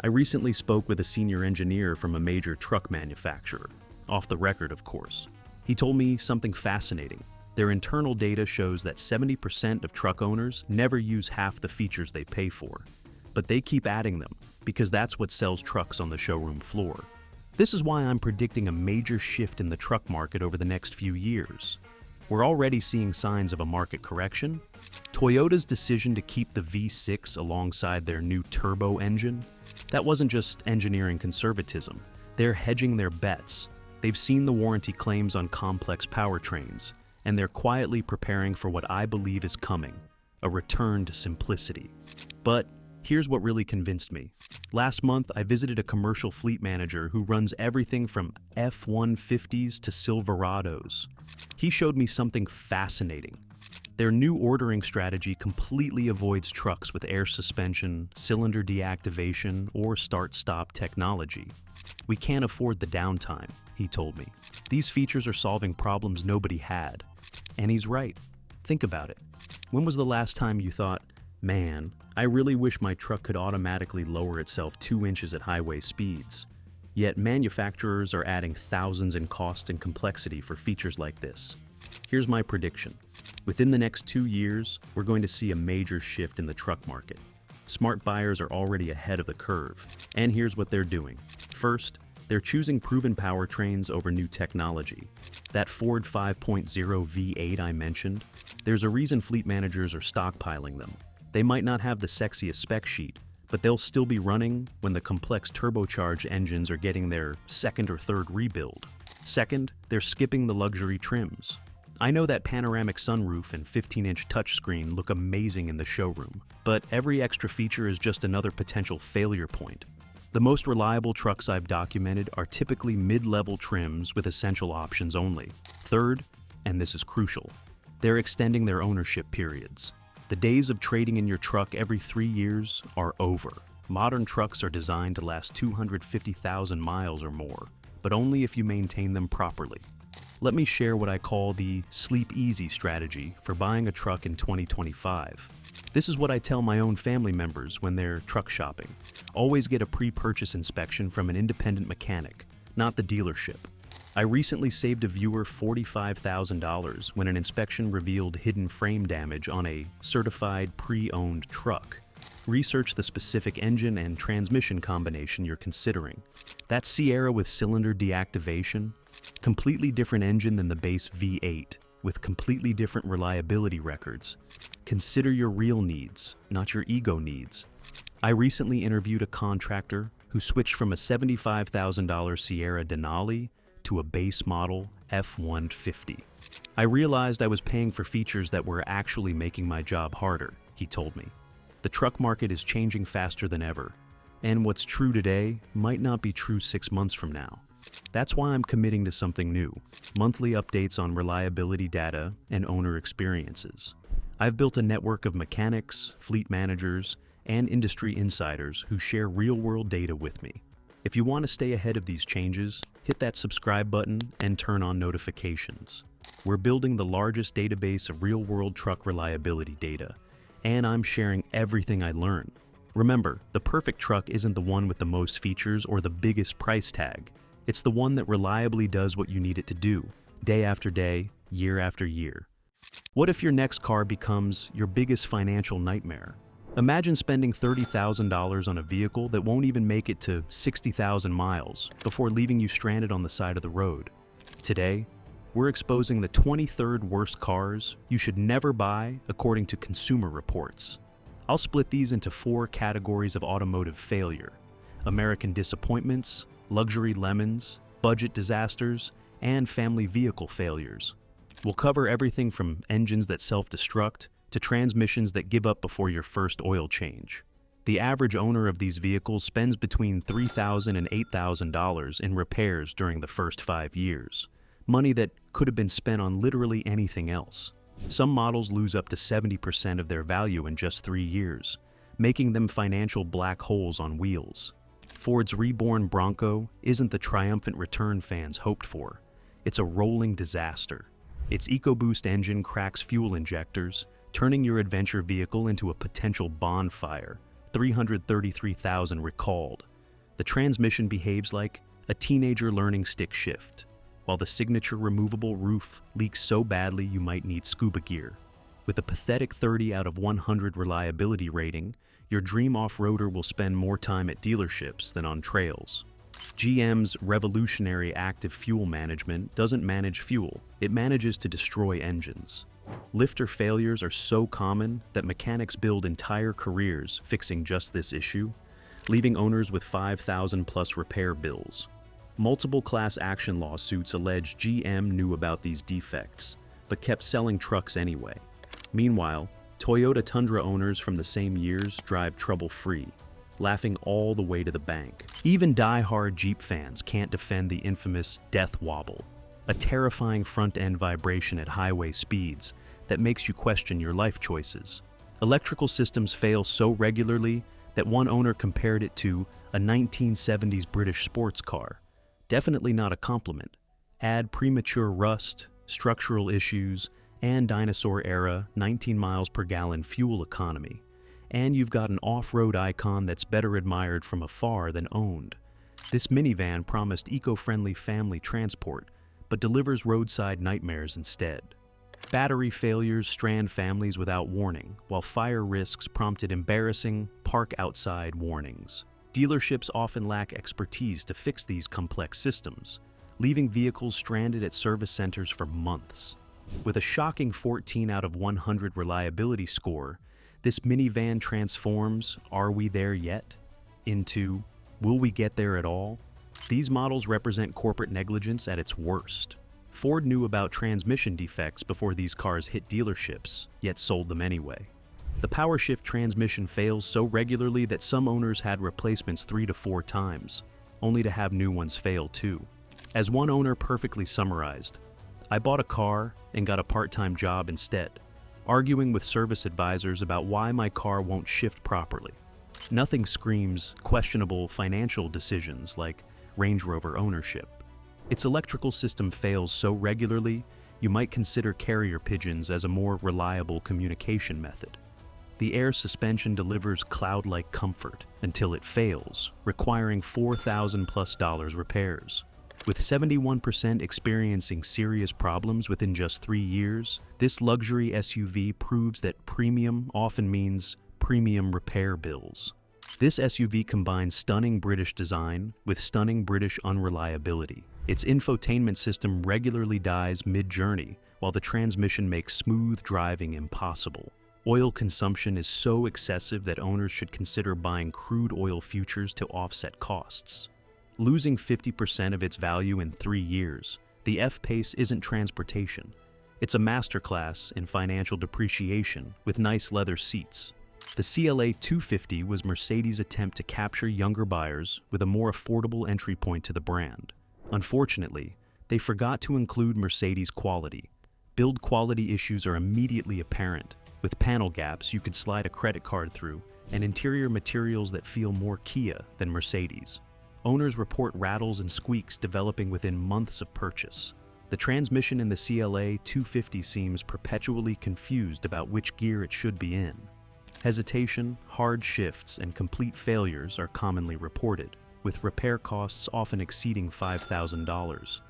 I recently spoke with a senior engineer from a major truck manufacturer, off the record of course. He told me something fascinating. Their internal data shows that 70% of truck owners never use half the features they pay for, but they keep adding them because that's what sells trucks on the showroom floor. This is why I'm predicting a major shift in the truck market over the next few years. We're already seeing signs of a market correction. Toyota's decision to keep the V6 alongside their new turbo engine, that wasn't just engineering conservatism. They're hedging their bets. They've seen the warranty claims on complex powertrains, and they're quietly preparing for what I believe is coming: a return to simplicity. But Here's what really convinced me. Last month, I visited a commercial fleet manager who runs everything from F-150s to Silverados. He showed me something fascinating. Their new ordering strategy completely avoids trucks with air suspension, cylinder deactivation, or start-stop technology. We can't afford the downtime, he told me. These features are solving problems nobody had. And he's right. Think about it. When was the last time you thought, man, I really wish my truck could automatically lower itself 2 inches at highway speeds? Yet manufacturers are adding thousands in cost and complexity for features like this. Here's my prediction. Within the next 2 years, we're going to see a major shift in the truck market. Smart buyers are already ahead of the curve, and here's what they're doing. First, they're choosing proven powertrains over new technology. That Ford 5.0 V8 I mentioned, there's a reason fleet managers are stockpiling them. They might not have the sexiest spec sheet, but they'll still be running when the complex turbocharged engines are getting their second or third rebuild. Second, they're skipping the luxury trims. I know that panoramic sunroof and 15-inch touchscreen look amazing in the showroom, but every extra feature is just another potential failure point. The most reliable trucks I've documented are typically mid-level trims with essential options only. Third, and this is crucial, they're extending their ownership periods. The days of trading in your truck every 3 years are over. Modern trucks are designed to last 250,000 miles or more, but only if you maintain them properly. Let me share what I call the sleep easy strategy for buying a truck in 2025. This is what I tell my own family members when they're truck shopping. Always get a pre-purchase inspection from an independent mechanic, not the dealership. I recently saved a viewer $45,000 when an inspection revealed hidden frame damage on a certified pre-owned truck. Research the specific engine and transmission combination you're considering. That Sierra with cylinder deactivation, completely different engine than the base V8, with completely different reliability records. Consider your real needs, not your ego needs. I recently interviewed a contractor who switched from a $75,000 Sierra Denali to a base model F-150. I realized I was paying for features that were actually making my job harder, he told me. The truck market is changing faster than ever, and what's true today might not be true 6 months from now. That's why I'm committing to something new, monthly updates on reliability data and owner experiences. I've built a network of mechanics, fleet managers, and industry insiders who share real-world data with me. If you want to stay ahead of these changes, hit that subscribe button and turn on notifications. We're building the largest database of real-world truck reliability data, and I'm sharing everything I learn. Remember, the perfect truck isn't the one with the most features or the biggest price tag. It's the one that reliably does what you need it to do, day after day, year after year. What if your next car becomes your biggest financial nightmare? Imagine spending $30,000 on a vehicle that won't even make it to 60,000 miles before leaving you stranded on the side of the road. Today, we're exposing the 23rd worst cars you should never buy according to Consumer Reports. I'll split these into 4 categories of automotive failure: American disappointments, luxury lemons, budget disasters, and family vehicle failures. We'll cover everything from engines that self-destruct to transmissions that give up before your first oil change. The average owner of these vehicles spends between $3,000 and $8,000 in repairs during the first 5 years, money that could have been spent on literally anything else. Some models lose up to 70% of their value in just 3 years, making them financial black holes on wheels. Ford's reborn Bronco isn't the triumphant return fans hoped for. It's a rolling disaster. Its EcoBoost engine cracks fuel injectors, turning your adventure vehicle into a potential bonfire. 333,000 recalled. The transmission behaves like a teenager learning stick shift, while the signature removable roof leaks so badly you might need scuba gear. With a pathetic 30 out of 100 reliability rating, your dream off-roader will spend more time at dealerships than on trails. GM's revolutionary active fuel management doesn't manage fuel, it manages to destroy engines. Lifter failures are so common that mechanics build entire careers fixing just this issue, leaving owners with 5,000 plus repair bills. Multiple class action lawsuits allege GM knew about these defects, but kept selling trucks anyway. Meanwhile, Toyota Tundra owners from the same years drive trouble-free, laughing all the way to the bank. Even die-hard Jeep fans can't defend the infamous death wobble, a terrifying front-end vibration at highway speeds that makes you question your life choices. Electrical systems fail so regularly that one owner compared it to a 1970s British sports car. Definitely not a compliment. Add premature rust, structural issues, and dinosaur-era 19 miles per gallon fuel economy, and you've got an off-road icon that's better admired from afar than owned. This minivan promised eco-friendly family transport, but delivers roadside nightmares instead. Battery failures strand families without warning, while fire risks prompted embarrassing park outside warnings. Dealerships often lack expertise to fix these complex systems, leaving vehicles stranded at service centers for months. With a shocking 14 out of 100 reliability score, this minivan transforms "Are we there yet?" into "Will we get there at all?" These models represent corporate negligence at its worst. Ford knew about transmission defects before these cars hit dealerships, yet sold them anyway. The powershift transmission fails so regularly that some owners had replacements 3 to 4 times, only to have new ones fail too. As one owner perfectly summarized, "I bought a car and got a part-time job instead, arguing with service advisors about why my car won't shift properly." Nothing screams questionable financial decisions like Range Rover ownership. Its electrical system fails so regularly, you might consider carrier pigeons as a more reliable communication method. The air suspension delivers cloud-like comfort until it fails, requiring $4,000+ repairs. With 71% experiencing serious problems within just 3 years, this luxury SUV proves that premium often means premium repair bills. This SUV combines stunning British design with stunning British unreliability. Its infotainment system regularly dies mid-journey, while the transmission makes smooth driving impossible. Oil consumption is so excessive that owners should consider buying crude oil futures to offset costs. Losing 50% of its value in 3 years, the F-Pace isn't transportation. It's a masterclass in financial depreciation with nice leather seats. The CLA 250 was Mercedes' attempt to capture younger buyers with a more affordable entry point to the brand. Unfortunately, they forgot to include Mercedes quality. Build quality issues are immediately apparent, with panel gaps you could slide a credit card through and interior materials that feel more Kia than Mercedes. Owners report rattles and squeaks developing within months of purchase. The transmission in the CLA 250 seems perpetually confused about which gear it should be in. Hesitation, hard shifts, and complete failures are commonly reported, with repair costs often exceeding $5,000.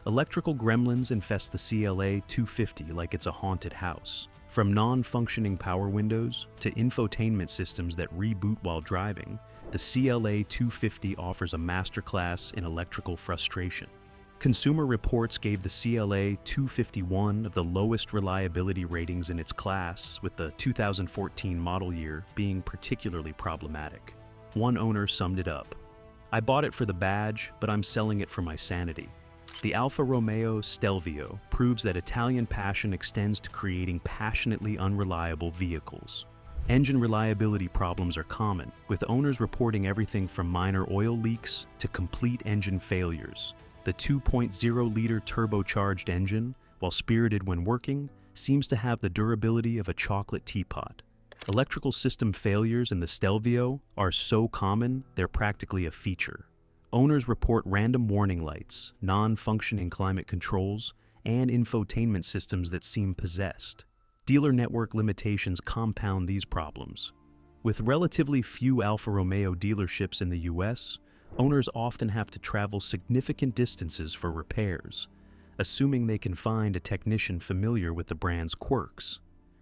Electrical gremlins infest the CLA 250 like it's a haunted house. From non-functioning power windows to infotainment systems that reboot while driving, the CLA 250 offers a masterclass in electrical frustration. Consumer Reports gave the CLA 250 one of the lowest reliability ratings in its class, with the 2014 model year being particularly problematic. One owner summed it up: "I bought it for the badge, but I'm selling it for my sanity." The Alfa Romeo Stelvio proves that Italian passion extends to creating passionately unreliable vehicles. Engine reliability problems are common, with owners reporting everything from minor oil leaks to complete engine failures. The 2.0-liter turbocharged engine, while spirited when working, seems to have the durability of a chocolate teapot. Electrical system failures in the Stelvio are so common, they're practically a feature. Owners report random warning lights, non-functioning climate controls, and infotainment systems that seem possessed. Dealer network limitations compound these problems. With relatively few Alfa Romeo dealerships in the US, owners often have to travel significant distances for repairs, assuming they can find a technician familiar with the brand's quirks.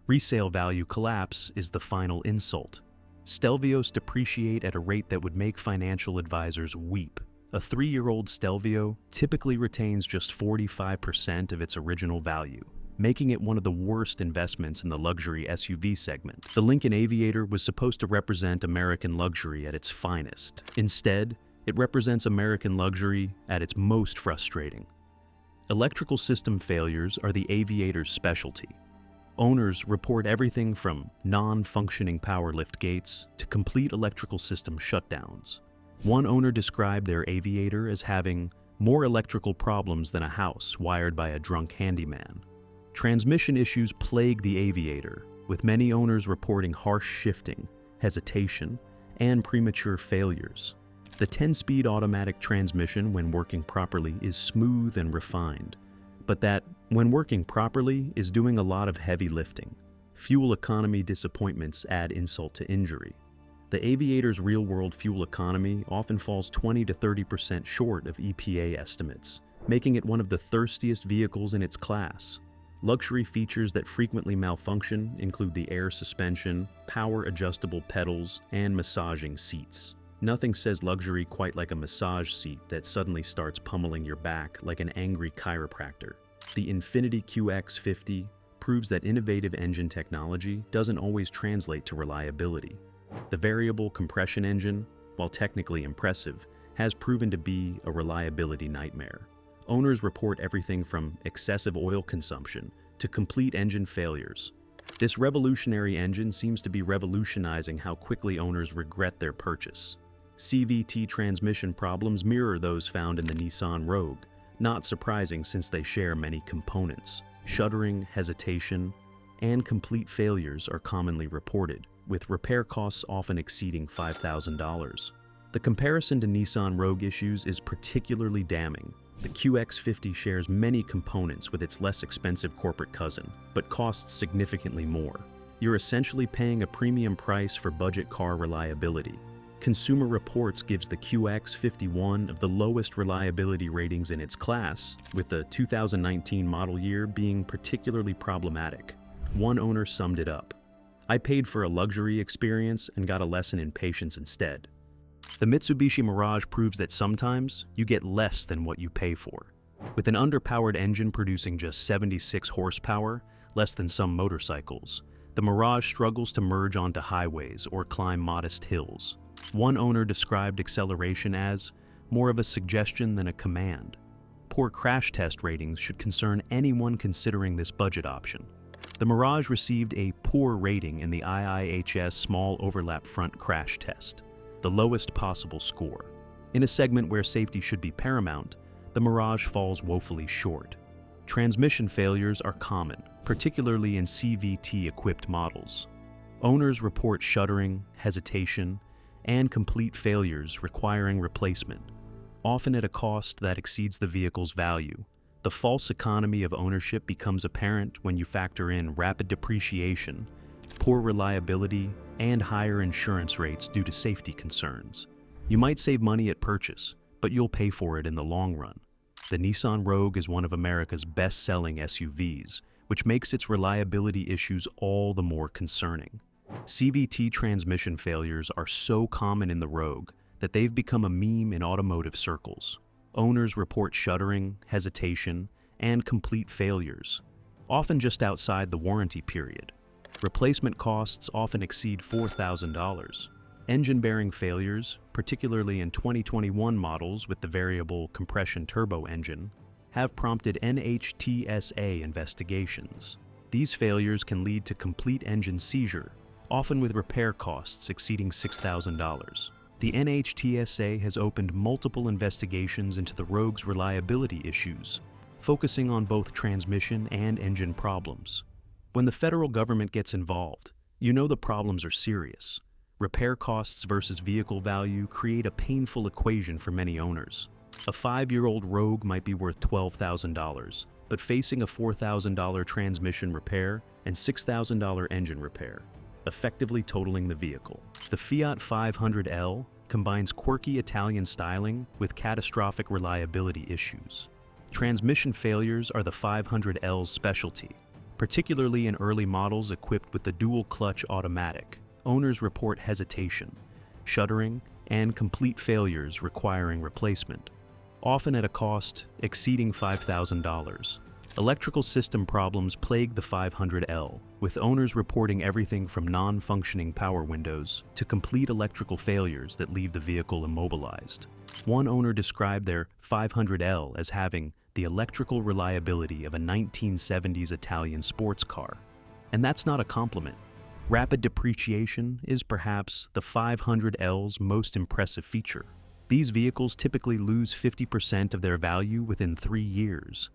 Resale value collapse is the final insult. Stelvios depreciate at a rate that would make financial advisors weep. A 3-year-old Stelvio typically retains just 45% of its original value, making it one of the worst investments in the luxury SUV segment. The Lincoln Aviator was supposed to represent American luxury at its finest. Instead, it represents American luxury at its most frustrating. Electrical system failures are the Aviator's specialty. Owners report everything from non-functioning power lift gates to complete electrical system shutdowns. One owner described their aviator as having more electrical problems than a house wired by a drunk handyman. Transmission issues plague the aviator, with many owners reporting harsh shifting, hesitation, and premature failures. The 10-speed automatic transmission, when working properly, is smooth and refined, but that, when working properly, is doing a lot of heavy lifting. Fuel economy disappointments add insult to injury. The aviator's real-world fuel economy often falls 20 to 30% short of EPA estimates, making it one of the thirstiest vehicles in its class. Luxury features that frequently malfunction include the air suspension, power-adjustable pedals, and massaging seats. Nothing says luxury quite like a massage seat that suddenly starts pummeling your back like an angry chiropractor. The Infiniti QX50 proves that innovative engine technology doesn't always translate to reliability. The variable compression engine, while technically impressive, has proven to be a reliability nightmare. Owners report everything from excessive oil consumption to complete engine failures. This revolutionary engine seems to be revolutionizing how quickly owners regret their purchase. CVT transmission problems mirror those found in the Nissan Rogue, not surprising since they share many components. Shuddering, hesitation, and complete failures are commonly reported, with repair costs often exceeding $5,000. The comparison to Nissan Rogue issues is particularly damning. The QX50 shares many components with its less expensive corporate cousin, but costs significantly more. You're essentially paying a premium price for budget car reliability. Consumer Reports gives the QX50 one of the lowest reliability ratings in its class, with the 2019 model year being particularly problematic. One owner summed it up: "I paid for a luxury experience and got a lesson in patience instead." The Mitsubishi Mirage proves that sometimes you get less than what you pay for. With an underpowered engine producing just 76 horsepower, less than some motorcycles, the Mirage struggles to merge onto highways or climb modest hills. One owner described acceleration as more of a suggestion than a command. Poor crash test ratings should concern anyone considering this budget option. The Mirage received a poor rating in the IIHS Small Overlap Front Crash Test, the lowest possible score. In a segment where safety should be paramount, the Mirage falls woefully short. Transmission failures are common, particularly in CVT-equipped models. Owners report shuddering, hesitation, and complete failures requiring replacement, often at a cost that exceeds the vehicle's value. The false economy of ownership becomes apparent when you factor in rapid depreciation, poor reliability, and higher insurance rates due to safety concerns. You might save money at purchase, but you'll pay for it in the long run. The Nissan Rogue is one of America's best-selling SUVs, which makes its reliability issues all the more concerning. CVT transmission failures are so common in the Rogue that they've become a meme in automotive circles. Owners report shuddering, hesitation, and complete failures, often just outside the warranty period. Replacement costs often exceed $4,000. Engine bearing failures, particularly in 2021 models with the variable compression turbo engine, have prompted NHTSA investigations. These failures can lead to complete engine seizure, often with repair costs exceeding $6,000. The NHTSA has opened multiple investigations into the Rogue's reliability issues, focusing on both transmission and engine problems. When the federal government gets involved, you know the problems are serious. Repair costs versus vehicle value create a painful equation for many owners. A 5-year-old Rogue might be worth $12,000, but facing a $4,000 transmission repair and $6,000 engine repair, effectively totaling the vehicle. The Fiat 500L combines quirky Italian styling with catastrophic reliability issues. Transmission failures are the 500L's specialty, particularly in early models equipped with the dual-clutch automatic. Owners report hesitation, shuddering, and complete failures requiring replacement, often at a cost exceeding $5,000. Electrical system problems plague the 500L, with owners reporting everything from non-functioning power windows to complete electrical failures that leave the vehicle immobilized. One owner described their 500L as having the electrical reliability of a 1970s Italian sports car. And that's not a compliment. Rapid depreciation is perhaps the 500L's most impressive feature. These vehicles typically lose 50% of their value within 3 years,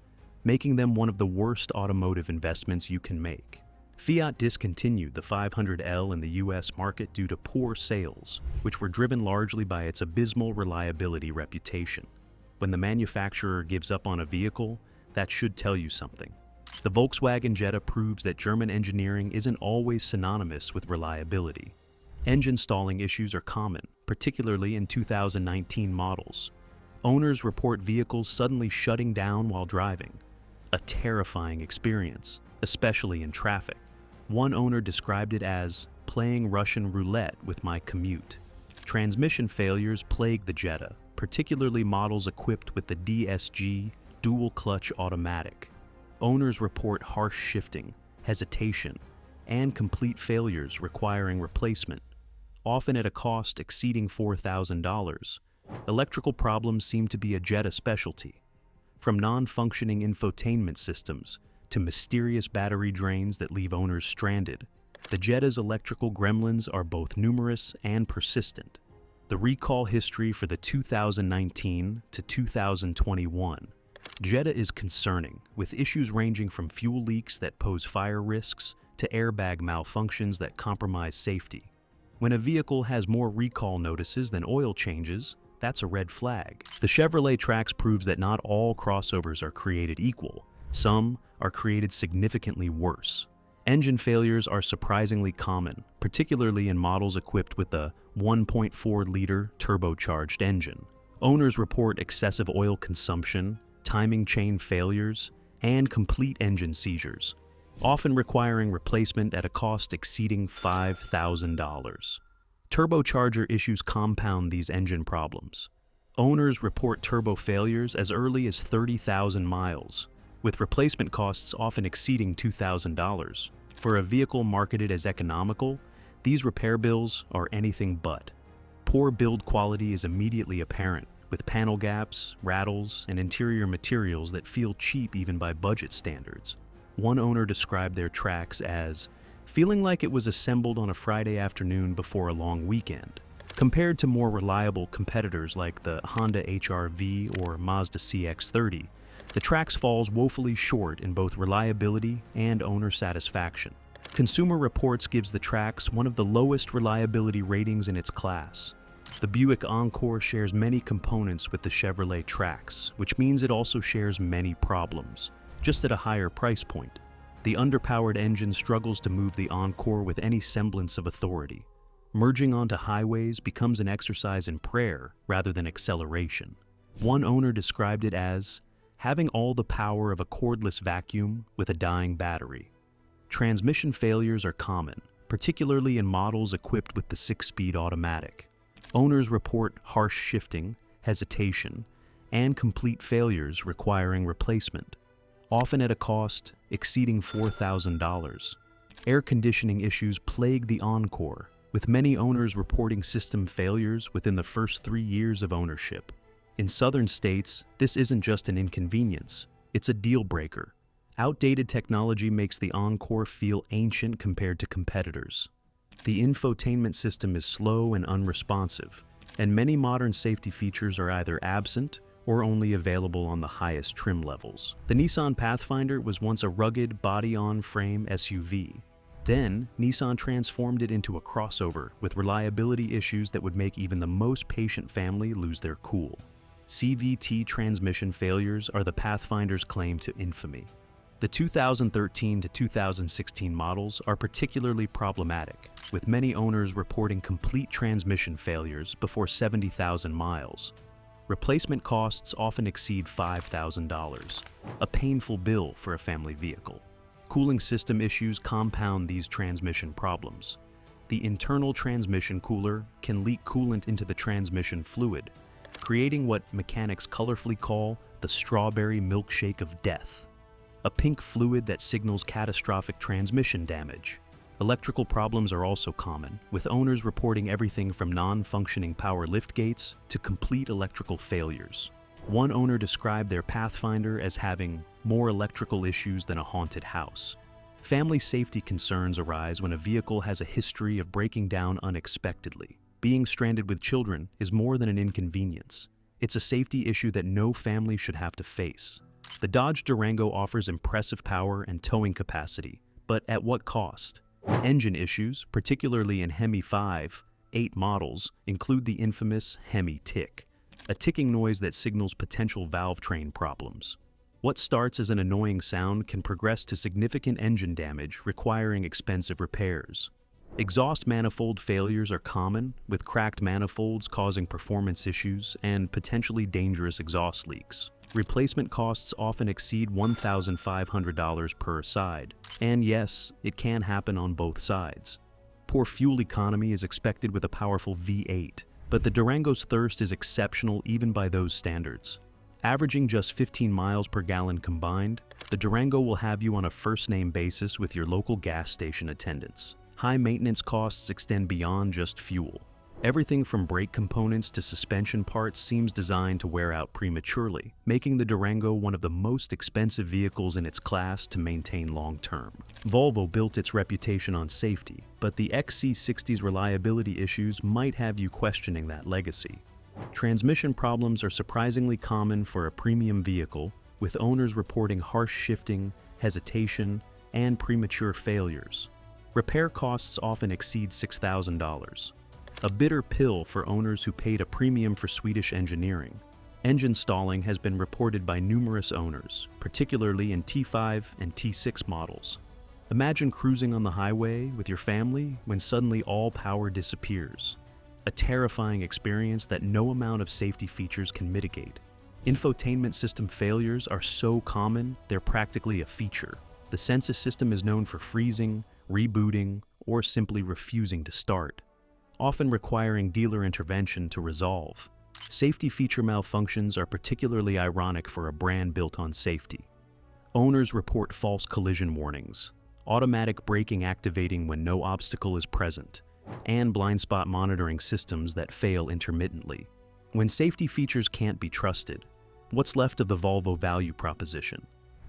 making them one of the worst automotive investments you can make. Fiat discontinued the 500L in the US market due to poor sales, which were driven largely by its abysmal reliability reputation. When the manufacturer gives up on a vehicle, that should tell you something. The Volkswagen Jetta proves that German engineering isn't always synonymous with reliability. Engine stalling issues are common, particularly in 2019 models. Owners report vehicles suddenly shutting down while driving. A terrifying experience, especially in traffic. One owner described it as playing Russian roulette with my commute. Transmission failures plague the Jetta, particularly models equipped with the DSG dual-clutch automatic. Owners report harsh shifting, hesitation, and complete failures requiring replacement, often at a cost exceeding $4,000. Electrical problems seem to be a Jetta specialty. From non-functioning infotainment systems to mysterious battery drains that leave owners stranded, the Jetta's electrical gremlins are both numerous and persistent. The recall history for the 2019 to 2021 Jetta is concerning, with issues ranging from fuel leaks that pose fire risks to airbag malfunctions that compromise safety. When a vehicle has more recall notices than oil changes, that's a red flag. The Chevrolet Trax proves that not all crossovers are created equal. Some are created significantly worse. Engine failures are surprisingly common, particularly in models equipped with a 1.4-liter turbocharged engine. Owners report excessive oil consumption, timing chain failures, and complete engine seizures, often requiring replacement at a cost exceeding $5,000. Turbocharger issues compound these engine problems. Owners report turbo failures as early as 30,000 miles, with replacement costs often exceeding $2,000. For a vehicle marketed as economical, these repair bills are anything but. Poor build quality is immediately apparent, with panel gaps, rattles, and interior materials that feel cheap even by budget standards. One owner described their Trax as feeling like it was assembled on a Friday afternoon before a long weekend. Compared to more reliable competitors like the Honda HR-V or Mazda CX-30, the Trax falls woefully short in both reliability and owner satisfaction. Consumer Reports gives the Trax one of the lowest reliability ratings in its class. The Buick Encore shares many components with the Chevrolet Trax, which means it also shares many problems, just at a higher price point. The underpowered engine struggles to move the Encore with any semblance of authority. Merging onto highways becomes an exercise in prayer rather than acceleration. One owner described it as having all the power of a cordless vacuum with a dying battery. Transmission failures are common, particularly in models equipped with the 6-speed automatic. Owners report harsh shifting, hesitation, and complete failures requiring replacement, often at a cost exceeding $4,000. Air conditioning issues plague the Encore, with many owners reporting system failures within the first 3 years of ownership. In southern states, this isn't just an inconvenience, it's a deal breaker. Outdated technology makes the Encore feel ancient compared to competitors. The infotainment system is slow and unresponsive, and many modern safety features are either absent or only available on the highest trim levels. The Nissan Pathfinder was once a rugged, body-on-frame SUV. Then, Nissan transformed it into a crossover with reliability issues that would make even the most patient family lose their cool. CVT transmission failures are the Pathfinder's claim to infamy. The 2013 to 2016 models are particularly problematic, with many owners reporting complete transmission failures before 70,000 miles. Replacement costs often exceed $5,000, a painful bill for a family vehicle. Cooling system issues compound these transmission problems. The internal transmission cooler can leak coolant into the transmission fluid, creating what mechanics colorfully call the strawberry milkshake of death, a pink fluid that signals catastrophic transmission damage. Electrical problems are also common, with owners reporting everything from non-functioning power liftgates to complete electrical failures. One owner described their Pathfinder as having more electrical issues than a haunted house. Family safety concerns arise when a vehicle has a history of breaking down unexpectedly. Being stranded with children is more than an inconvenience. It's a safety issue that no family should have to face. The Dodge Durango offers impressive power and towing capacity, but at what cost? Engine issues, particularly in Hemi 5, 8 models, include the infamous Hemi tick, a ticking noise that signals potential valve train problems. What starts as an annoying sound can progress to significant engine damage requiring expensive repairs. Exhaust manifold failures are common, with cracked manifolds causing performance issues and potentially dangerous exhaust leaks. Replacement costs often exceed $1,500 per side, and yes, it can happen on both sides. Poor fuel economy is expected with a powerful V8, but the Durango's thirst is exceptional even by those standards. Averaging just 15 miles per gallon combined, the Durango will have you on a first-name basis with your local gas station attendants. High maintenance costs extend beyond just fuel. Everything from brake components to suspension parts seems designed to wear out prematurely, making the Durango one of the most expensive vehicles in its class to maintain long-term. Volvo built its reputation on safety, but the XC60's reliability issues might have you questioning that legacy. Transmission problems are surprisingly common for a premium vehicle, with owners reporting harsh shifting, hesitation, and premature failures. Repair costs often exceed $6,000. A bitter pill for owners who paid a premium for Swedish engineering. Engine stalling has been reported by numerous owners, particularly in T5 and T6 models. Imagine cruising on the highway with your family when suddenly all power disappears. A terrifying experience that no amount of safety features can mitigate. Infotainment system failures are so common, they're practically a feature. The Sensus system is known for freezing, rebooting, or simply refusing to start, often requiring dealer intervention to resolve. Safety feature malfunctions are particularly ironic for a brand built on safety. Owners report false collision warnings, automatic braking activating when no obstacle is present, and blind spot monitoring systems that fail intermittently. When safety features can't be trusted, what's left of the Volvo value proposition?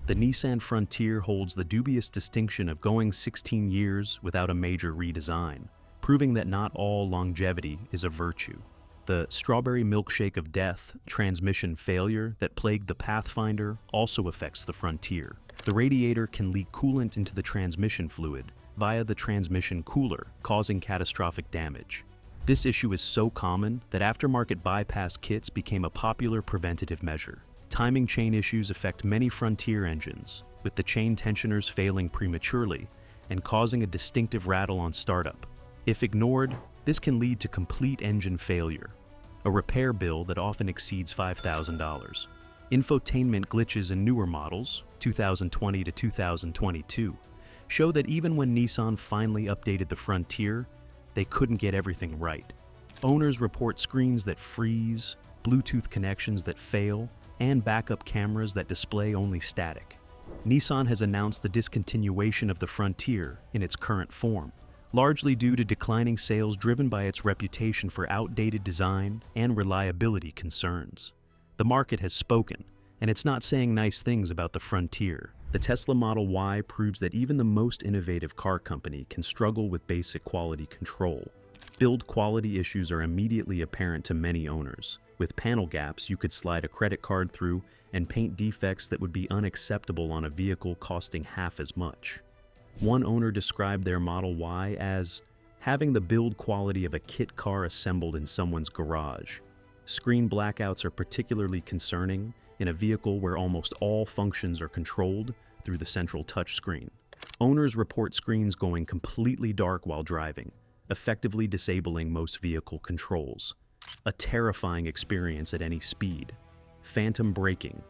The Nissan Frontier holds the dubious distinction of going 16 years without a major redesign, proving that not all longevity is a virtue. The strawberry milkshake of death transmission failure that plagued the Pathfinder also affects the Frontier. The radiator can leak coolant into the transmission fluid via the transmission cooler, causing catastrophic damage. This issue is so common that aftermarket bypass kits became a popular preventative measure. Timing chain issues affect many Frontier engines, with the chain tensioners failing prematurely and causing a distinctive rattle on startup. If ignored, this can lead to complete engine failure, a repair bill that often exceeds $5,000. Infotainment glitches in newer models, 2020 to 2022, show that even when Nissan finally updated the Frontier, they couldn't get everything right. Owners report screens that freeze, Bluetooth connections that fail, and backup cameras that display only static. Nissan has announced the discontinuation of the Frontier in its current form, largely due to declining sales driven by its reputation for outdated design and reliability concerns. The market has spoken, and it's not saying nice things about the Frontier. The Tesla Model Y proves that even the most innovative car company can struggle with basic quality control. Build quality issues are immediately apparent to many owners. With panel gaps you could slide a credit card through and paint defects that would be unacceptable on a vehicle costing half as much. One owner described their Model Y as having the build quality of a kit car assembled in someone's garage. Screen blackouts are particularly concerning in a vehicle where almost all functions are controlled through the central touchscreen. Owners report screens going completely dark while driving, effectively disabling most vehicle controls. A terrifying experience at any speed. Phantom braking,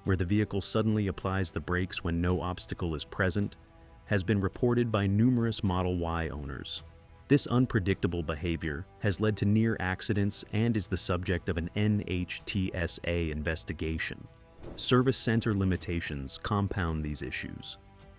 where the vehicle suddenly applies the brakes when no obstacle is present, has been reported by numerous Model Y owners. This unpredictable behavior has led to near accidents and is the subject of an NHTSA investigation. Service center limitations compound these issues.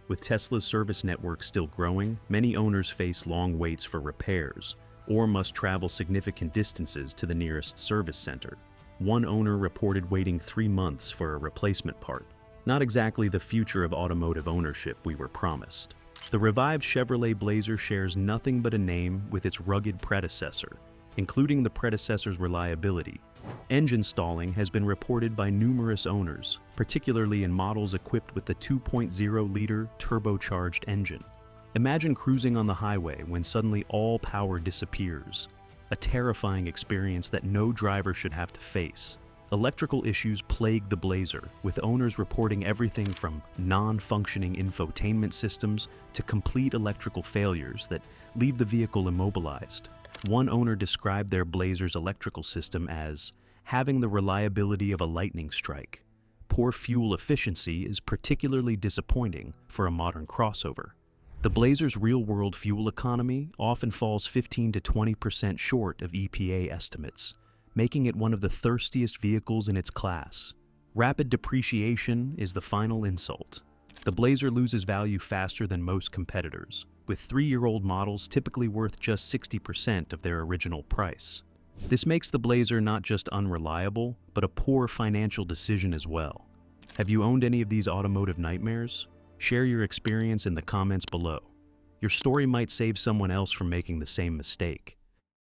With Tesla's service network still growing, many owners face long waits for repairs, or must travel significant distances to the nearest service center. One owner reported waiting 3 months for a replacement part. Not exactly the future of automotive ownership we were promised. The revived Chevrolet Blazer shares nothing but a name with its rugged predecessor, including the predecessor's reliability. Engine stalling has been reported by numerous owners, particularly in models equipped with the 2.0-liter turbocharged engine. Imagine cruising on the highway when suddenly all power disappears, a terrifying experience that no driver should have to face. Electrical issues plague the Blazer, with owners reporting everything from non-functioning infotainment systems to complete electrical failures that leave the vehicle immobilized. One owner described their Blazer's electrical system as having the reliability of a lightning strike. Poor fuel efficiency is particularly disappointing for a modern crossover. The Blazer's real-world fuel economy often falls 15 to 20% short of EPA estimates, making it one of the thirstiest vehicles in its class. Rapid depreciation is the final insult. The Blazer loses value faster than most competitors, with 3-year-old models typically worth just 60% of their original price. This makes the Blazer not just unreliable, but a poor financial decision as well. Have you owned any of these automotive nightmares? Share your experience in the comments below. Your story might save someone else from making the same mistake.